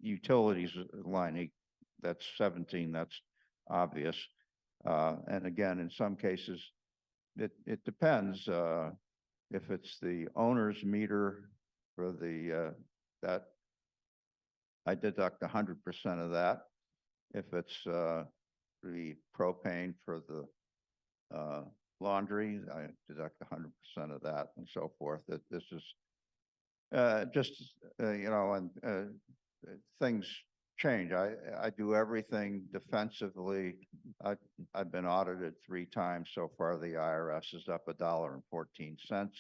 utilities, line 8, that's 17, that's obvious. And again, in some cases, it depends. If it's the owner's meter for the that, I deduct 100% of that. If it's the propane for the laundry, I deduct 100% of that, and so forth. That this is just you know, and things change. I do everything defensively. I've been audited 3 times so far. The IRS is up $1.14,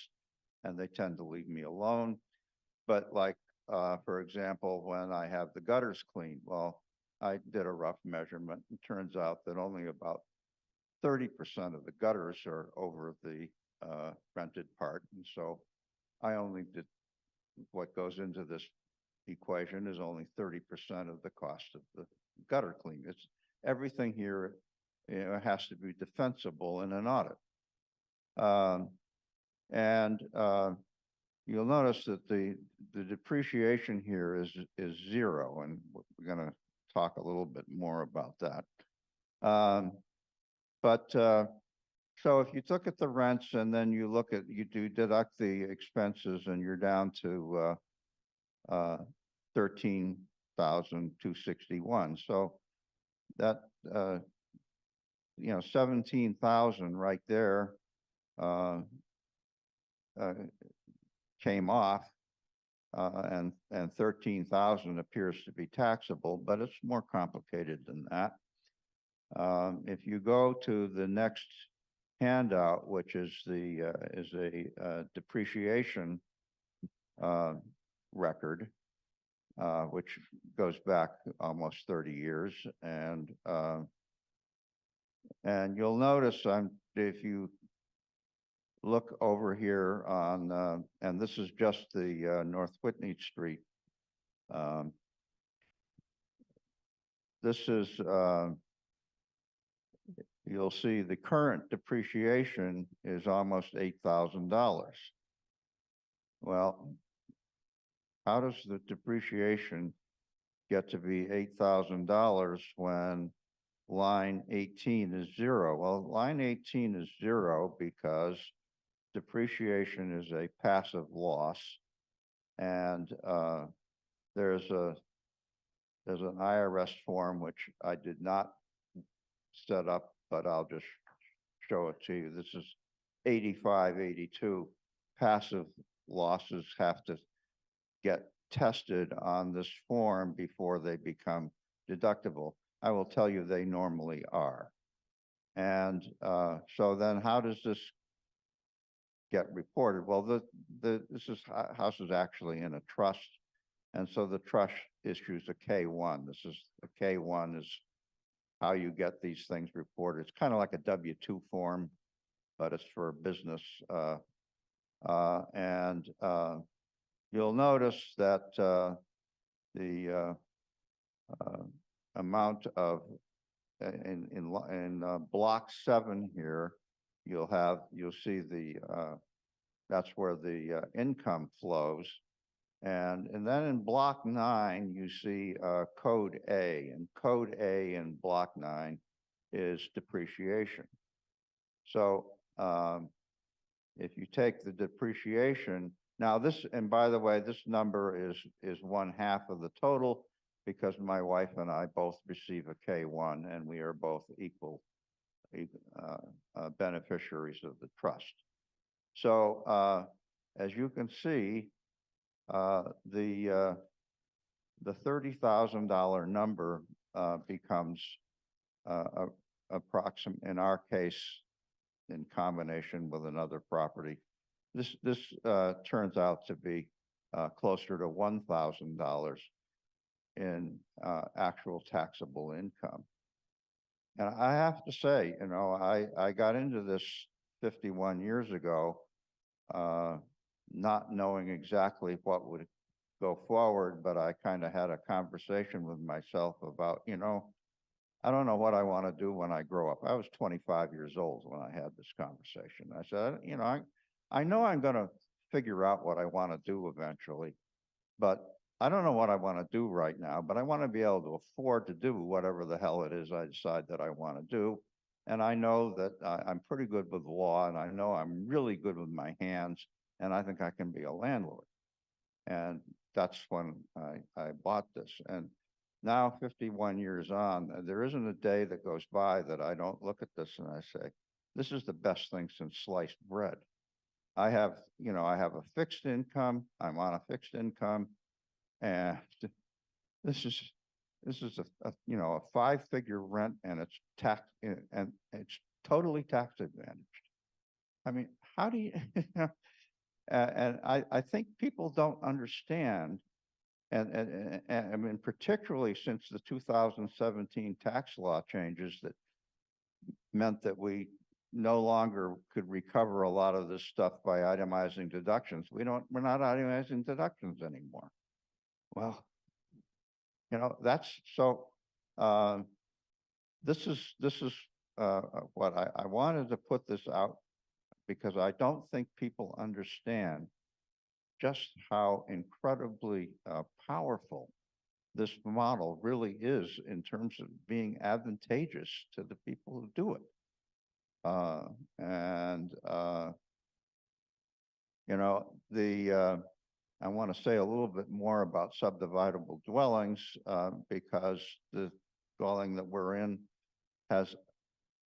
and they tend to leave me alone. But like, for example, when I have the gutters cleaned, well, I did a rough measurement. It turns out that only about 30% of the gutters are over the rented part. And so I only did what goes into this equation is only 30% of the cost of the gutter clean. It's everything here, you know, has to be defensible in an audit. You'll notice that the depreciation here is 0, and we're going to talk a little bit more about that. So if you look at the rents and then you do deduct the expenses, and you're down to 13,261. So that, you know, 17,000 right there came off. and 13,000 appears to be taxable, but it's more complicated than that. If you go to the next handout, which is a depreciation record, which goes back almost 30 years, and you'll notice if you look over here on, and this is just the North Whitney Street. This is, you'll see the current depreciation is almost $8,000. Well, how does the depreciation get to be $8,000 when line 18 is 0? Well, line 18 is 0 because depreciation is a passive loss, and there's an IRS form which I did not set up, but I'll just show it to you. This is 8582. Passive losses have to get tested on this form before they become deductible. I will tell you they normally are. And so then how does this get reported? Well, this house is actually in a trust. And so the trust issues a K1. This is a K1 is how you get these things reported. It's kind of like a W-2 form, but it's for business. You'll notice that the amount of in block 7 here, you'll see that's where the income flows. And then in block 9, you see code A, and code A in block 9 is depreciation. So if you take the depreciation, now this, and by the way, this number is 1/2 of the total because my wife and I both receive a K1 and we are both equal beneficiaries of the trust. So as you can see, the $30,000 number becomes approximate, in our case, in combination with another property. This turns out to be closer to $1,000 in actual taxable income. And I have to say, you know, I got into this 51 years ago, not knowing exactly what would go forward, but I kind of had a conversation with myself about, you know, I don't know what I want to do when I grow up. I was 25 years old when I had this conversation. I said, you know, I know I'm going to figure out what I want to do eventually, but I don't know what I want to do right now, but I want to be able to afford to do whatever the hell it is I decide that I want to do. And I know that I'm pretty good with law, and I know I'm really good with my hands, and I think I can be a landlord. And that's when I bought this. And now 51 years on, there isn't a day that goes by that I don't look at this and I say, this is the best thing since sliced bread. I have, you know, I have a fixed income. I'm on a fixed income, and this is a you know, a 5-figure rent, and it's tax, and it's totally tax advantaged. I mean, how do you? And I think people don't understand, and I mean, particularly since the 2017 tax law changes that meant that we no longer could recover a lot of this stuff by itemizing deductions. We're not itemizing deductions anymore. Well, you know, that's so. This is what I wanted to put this out, because I don't think people understand just how incredibly powerful this model really is in terms of being advantageous to the people who do it. You know, I want to say a little bit more about subdividable dwellings because the dwelling that we're in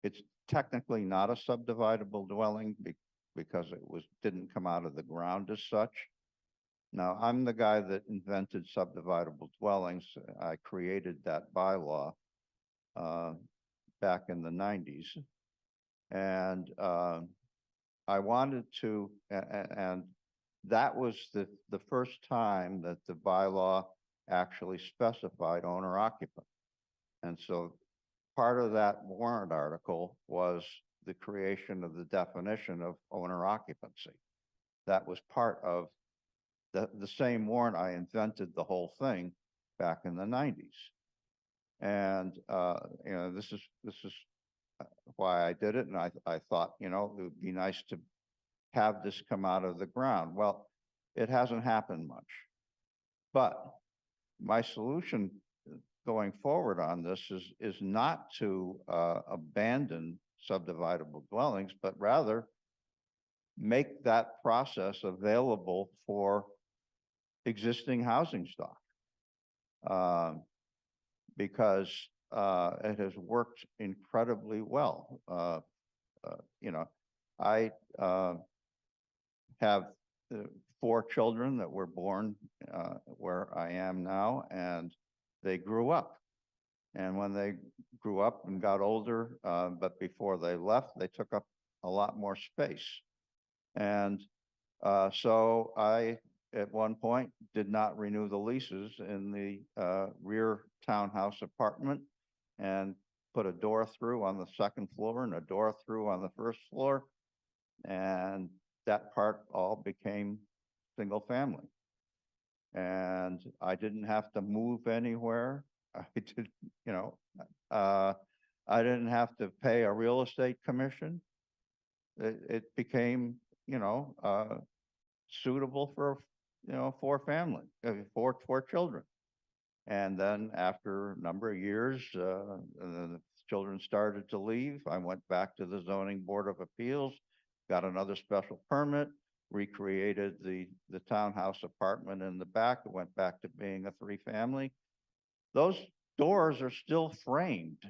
it's technically not a subdividable dwelling because it didn't come out of the ground as such. Now, I'm the guy that invented subdividable dwellings. I created that bylaw back in the 90s. And I wanted to, and that was the first time that the bylaw actually specified owner occupant. And so part of that warrant article was the creation of the definition of owner occupancy. That was part of the same warrant. I invented the whole thing back in the 90s. And, this is why I did it. And I thought, it would be nice to have this come out of the ground. Well, it hasn't happened much. But my solution going forward on this is not to abandon subdividable dwellings, but rather make that process available for existing housing stock. Because it has worked incredibly well. I have 4 children that were born where I am now, and they grew up. And when they grew up and got older, but before they left, they took up a lot more space. And so I, at one point, did not renew the leases in the rear townhouse apartment and put a door through on the second floor and a door through on the first floor. And that part all became single family. And I didn't have to move anywhere. I did, I didn't have to pay a real estate commission. It became, suitable for, 4 family, 4 children. And then after a number of years, the children started to leave. I went back to the zoning board of appeals, got another special permit, recreated the townhouse apartment in the back. It went back to being a 3 family. Those doors are still framed.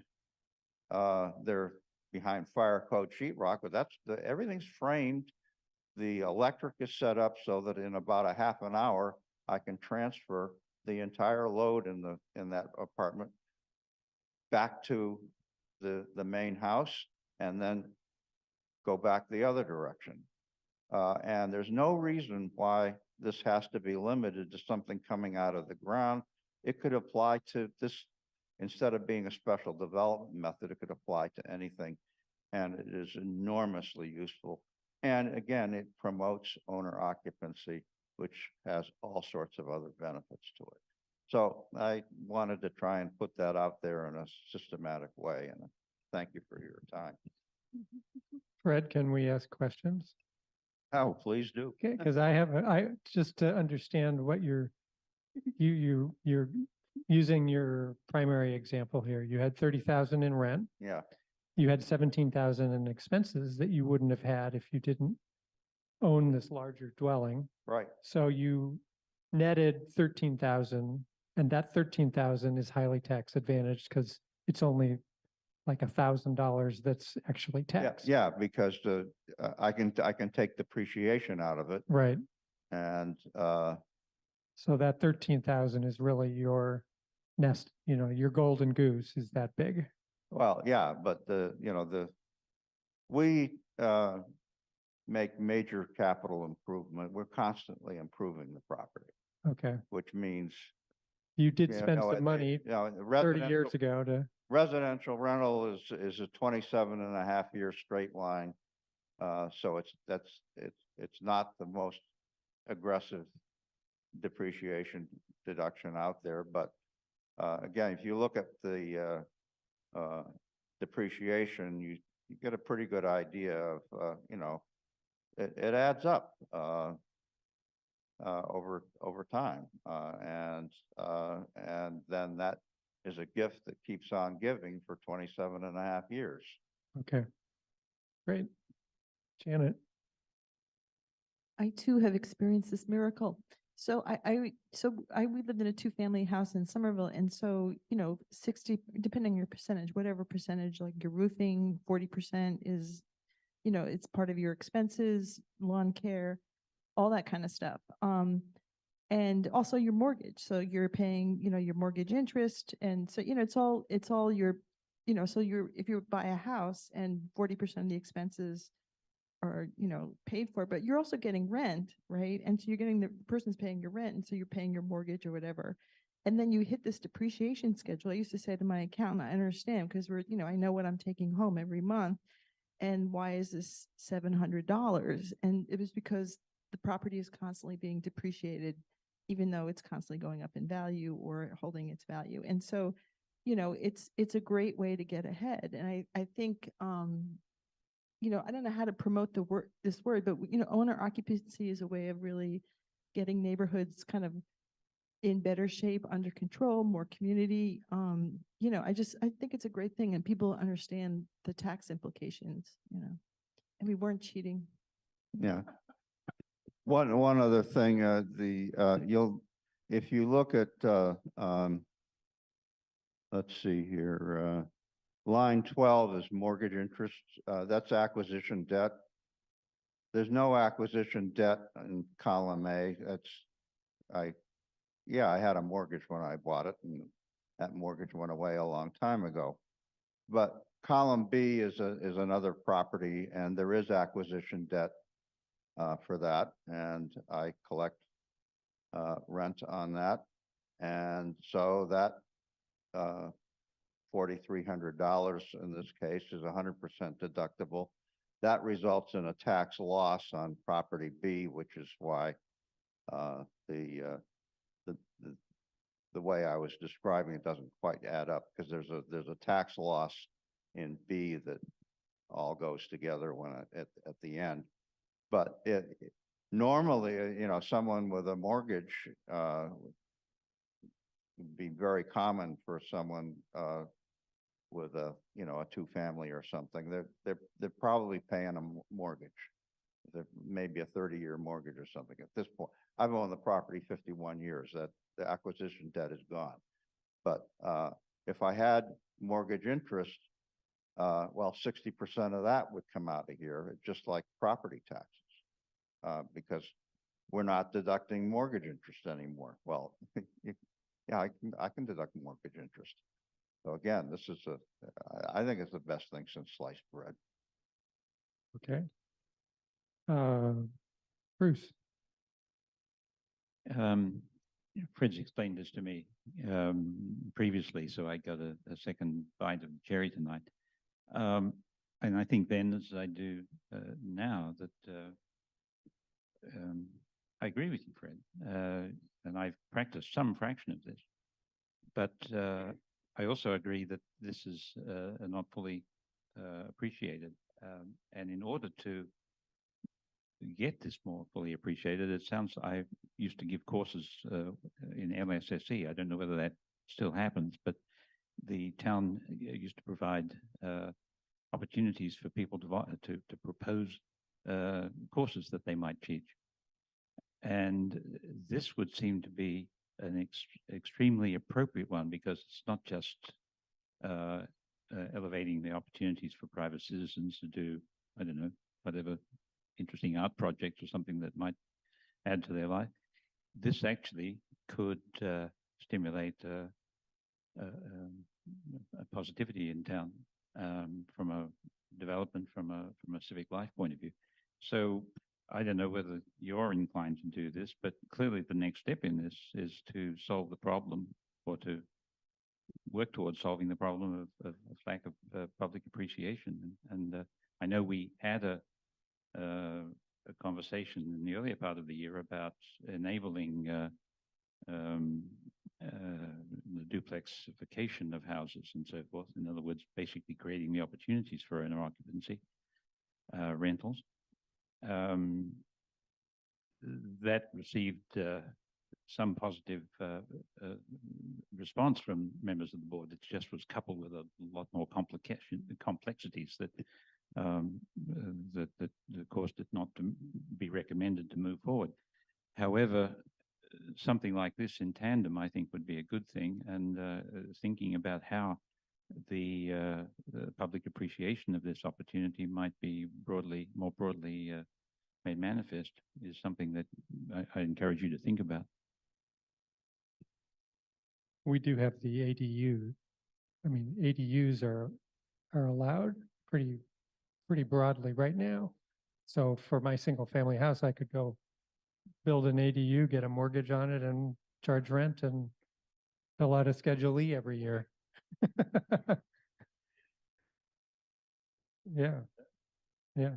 They're behind fire code sheetrock, but everything's framed. The electric is set up so that in about a half an hour, I can transfer the entire load in that apartment back to the main house and then go back the other direction. And there's no reason why this has to be limited to something coming out of the ground. It could apply to this, instead of being a special development method, it could apply to anything. And it is enormously useful. And again, it promotes owner occupancy, which has all sorts of other benefits to it. So I wanted to try and put that out there in a systematic way. And thank you for your time. Fred, can we ask questions? Oh, please do. Okay, because I just to understand what you're using your primary example here. You had 30,000 in rent. Yeah, You had 17,000 in expenses that you wouldn't have had if you didn't own this larger dwelling. right. So you netted 13,000, and that 13,000 is highly tax advantaged because it's only like $1,000 that's actually Yeah, taxed. yeah, because I can take depreciation out of it. Right. And So that 13,000 is really your nest, your golden goose is that big. well, yeah, but we make major capital improvement. We're constantly improving the property, Okay. which means You did you spend know, some money 30 years ago to, residential rental is a 27.5 year straight line. So it's not the most aggressive depreciation deduction out there. But again, if you look at the depreciation, you get a pretty good idea of, it adds up over time. And then that is a gift that keeps on giving for 27.5 years. okay. Great. Janet. I too have experienced this miracle. So we lived in a 2-family house in Somerville. And so, 60, depending on your percentage, whatever percentage, like your roofing, 40% is, it's part of your expenses, lawn care, all that kind of stuff. And also your mortgage. So you're paying, your mortgage interest. And so, it's all your, so if you buy a house and 40% of the expenses are, paid for, but you're also getting rent, right? And so you're getting, the person's paying your rent, and so you're paying your mortgage or whatever. And then you hit this depreciation schedule. I used to say to my accountant, I understand, because I know what I'm taking home every month. And why is this $700? And it was because the property is constantly being depreciated, even though it's constantly going up in value or holding its value. And so, it's a great way to get ahead. And I think, I don't know how to promote this word, but owner occupancy is a way of really getting neighborhoods kind of in better shape, under control, more community. I think it's a great thing, and people understand the tax implications, and we weren't cheating. Yeah. One other thing, if you look at, let's see here, line 12 is mortgage interest. That's acquisition debt. There's no acquisition debt in column A. I had a mortgage when I bought it, and that mortgage went away a long time ago. But column B is another property, and there is acquisition debt for that, and I collect rent on that. And so that $4,300 in this case is 100% deductible. That results in a tax loss on property B, which is why the way I was describing it doesn't quite add up, because there's a tax loss in B that all goes together at the end. But normally, someone with a mortgage would be very common for someone with a two-family or something. They're probably paying a mortgage. Maybe a 30-year mortgage or something at this point. I've owned the property 51 years. That the acquisition debt is gone. But if I had mortgage interest, 60% of that would come out of here, just like property taxes, because we're not deducting mortgage interest anymore. Well, yeah, I can deduct mortgage interest. So again, I think it's the best thing since sliced bread. Okay. Bruce. Fred's explained this to me previously, so I got a second bite of the cherry tonight. And I think then, as I do now, that I agree with you, Fred, and I've practiced some fraction of this. But I also agree that this is not fully appreciated. And in order to get this more fully appreciated, it sounds, I used to give courses in LSSE. I don't know whether that still happens, but the town used to provide opportunities for people to propose courses that they might teach. And this would seem to be an extremely appropriate one, because it's not just elevating the opportunities for private citizens to do, I don't know, whatever interesting art project or something that might add to their life. This actually could stimulate a positivity in town from a development, from a civic life point of view. So I don't know whether you're inclined to do this, but clearly the next step in this is to solve the problem, or to work towards solving the problem of lack of public appreciation. And I know we had a conversation in the earlier part of the year about enabling the duplixification of houses and so forth. In other words, basically creating the opportunities for owner occupancy rentals. That received some positive response from members of the board. It just was coupled with a lot more complexities that that caused it not to be recommended to move forward. However, something like this in tandem, I think, would be a good thing. And thinking about how the public appreciation of this opportunity might be more broadly made manifest is something that I encourage you to think about. we do have the ADU. I mean, ADUs are allowed pretty broadly right now. So for my single family house, I could go build an ADU, get a mortgage on it and charge rent and fill out a Schedule E every year. Yeah, yeah.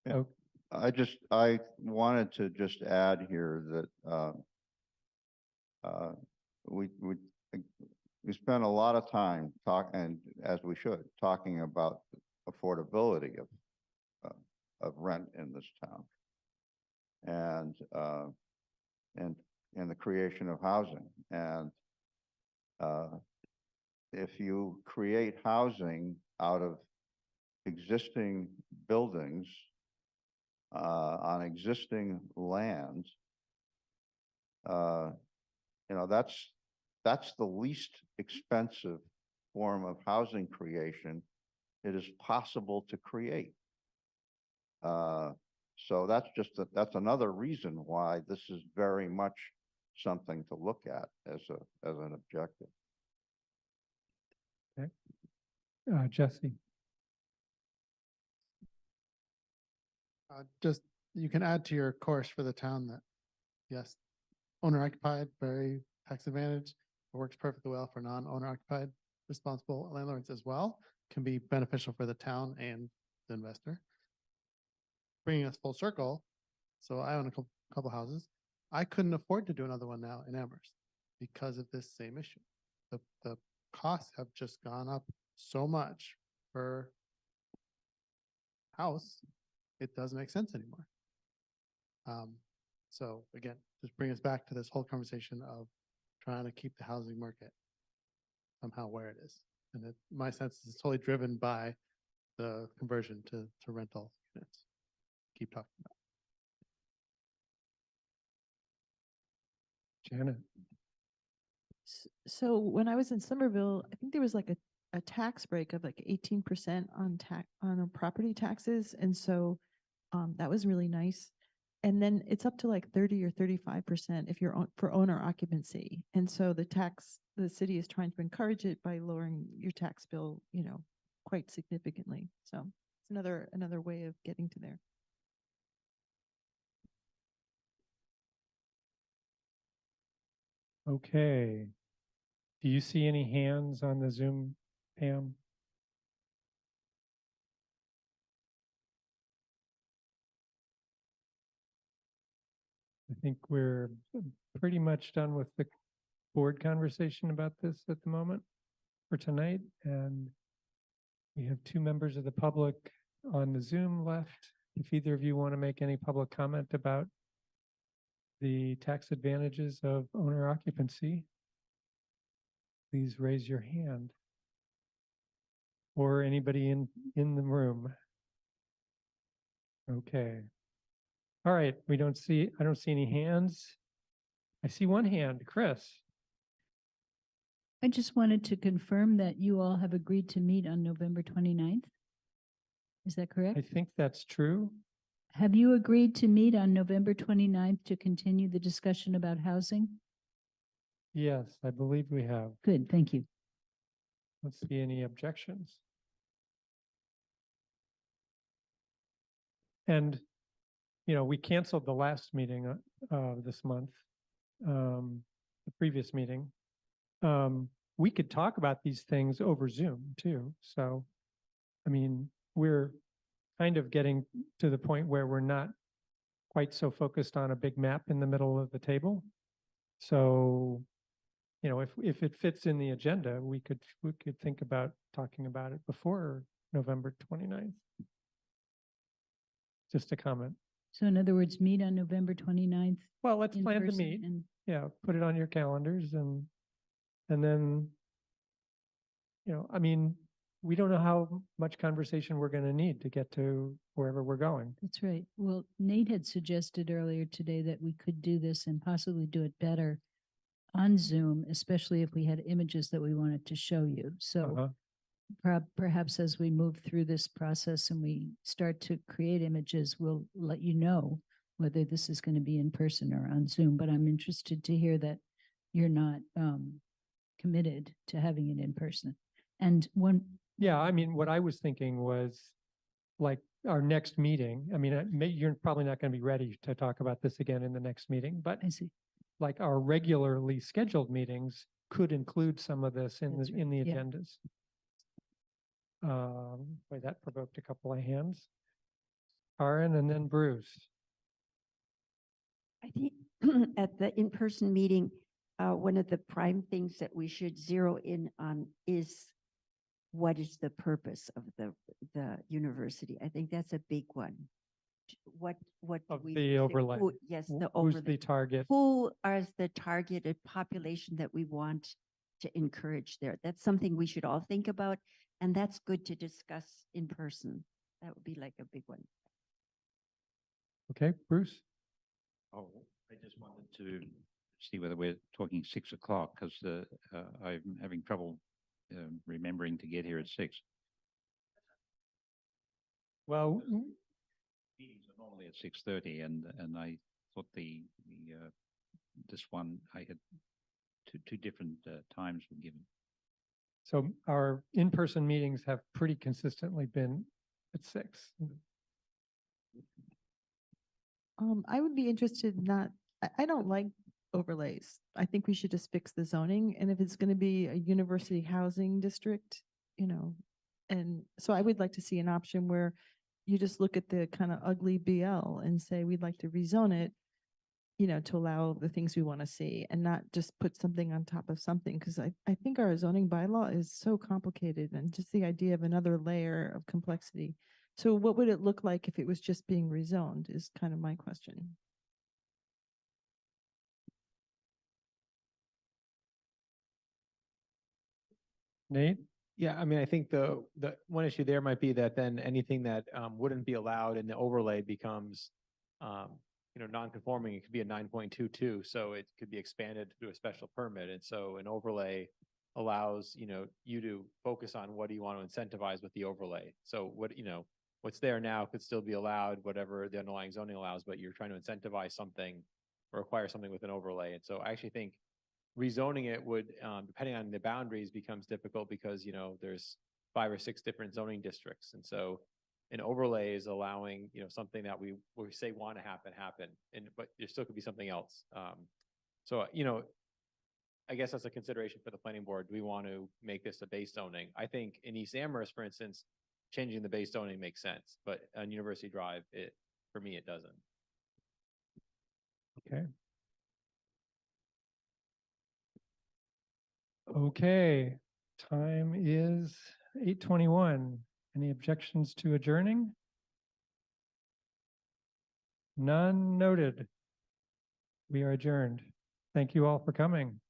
Yeah. Oh, I wanted to just add here that, we spend a lot of time and as we should, talking about affordability of rent in this town. And the creation of housing. And, if you create housing out of existing buildings, on existing land, that's the least expensive form of housing creation it is possible to create. So that's another reason why this is very much something to look at as an objective. Jesse. Just, you can add to your course for the town that, yes, owner occupied, very tax advantage. It works perfectly well for non-owner occupied responsible landlords as well. Can be beneficial for the town and the investor. Bringing us full circle. So I own a couple houses. I couldn't afford to do another one now in Amherst because of this same issue. The costs have just gone up so much per house, it doesn't make sense anymore. So again, just bring us back to this whole conversation of trying to keep the housing market somehow where it is. And my sense is it's totally driven by the conversion to rental units. Keep talking about. Janet. So when I was in Somerville, I think there was like a tax break of like 18% on property taxes. And so that was really nice. And then it's up to like 30 or 35% if you're for owner occupancy. And so the city is trying to encourage it by lowering your tax bill, quite significantly. So it's another way of getting to there. Okay. Do you see any hands on the Zoom, Pam? I think we're pretty much done with the board conversation about this at the moment for tonight. And we have 2 members of the public on the Zoom left. If either of you want to make any public comment about the tax advantages of owner occupancy, please raise your hand. Or anybody in the room. Okay. All right, I don't see any hands. I see one hand, Chris. I just wanted to confirm that you all have agreed to meet on November 29th. Is that correct? I think that's true. Have you agreed to meet on November 29th to continue the discussion about housing? Yes, I believe we have. Good, thank you. Let's see any objections. And, we canceled the last meeting this month, the previous meeting. We could talk about these things over Zoom too. So, I mean, we're kind of getting to the point where we're not quite so focused on a big map in the middle of the table. So, if it fits in the agenda, we could think about talking about it before November 29th. Just a comment. So in other words, meet on November 29th. Well, let's in plan to person meet. and- Yeah, put it on your calendars and then, I mean, we don't know how much conversation we're going to need to get to wherever we're going. That's right. Well, Nate had suggested earlier today that we could do this and possibly do it better on Zoom, especially if we had images that we wanted to show you. So perhaps as we move through this process and we start to create images, we'll let you know whether this is going to be in person or on Zoom. But I'm interested to hear that you're not committed to having it in person. And one, Yeah, I mean, what I was thinking was like our next meeting. I mean, you're probably not going to be ready to talk about this again in the next meeting, but I see. like our regularly scheduled meetings could include some of this in That's the, in the right, yeah. agendas. Boy, that provoked a couple of hands. Karen and then Bruce. I think at the in-person meeting, one of the prime things that we should zero in on is what is the purpose of the university? I think that's a big one. What Of we the overlay. yes, Wh- the Who's overlay. the target? Who is the targeted population that we want to encourage there? That's something we should all think about, and that's good to discuss in person. That would be like a big one. Okay, Bruce? Oh, I just wanted to see whether we're talking 6 o'clock because I'm having trouble remembering to get here at 6. Well, Meetings are normally at 6:30, and I thought this one I had two different times were given. so our in-person meetings have pretty consistently been at 6. I would be interested not, I don't like overlays. I think we should just fix the zoning, and if it's gonna be a university housing district, and so I would like to see an option where you just look at the kind of ugly BL and say, we'd like to rezone it, to allow the things we want to see and not just put something on top of something. Cause I think our zoning bylaw is so complicated, and just the idea of another layer of complexity. So what would it look like if it was just being rezoned is kind of my question. Nate? Yeah, I mean, I think the one issue there might be that then anything that wouldn't be allowed in the overlay becomes, non-conforming. It could be a 9.22, so it could be expanded through a special permit. And so an overlay allows, you to focus on what do you want to incentivize with the overlay. So what's there now could still be allowed, whatever the underlying zoning allows, but you're trying to incentivize something or require something with an overlay. And so I actually think rezoning it would, depending on the boundaries, becomes difficult because, there's 5 or 6 different zoning districts. And so an overlay is allowing, something that we say want to happen, but there still could be something else. So, I guess that's a consideration for the planning board. Do we want to make this a base zoning? I think in East Amherst, for instance, changing the base zoning makes sense, but on University Drive, for me, it doesn't. Okay. Okay, time is 8:21. Any objections to adjourning? None noted. We are adjourned. Thank you all for coming.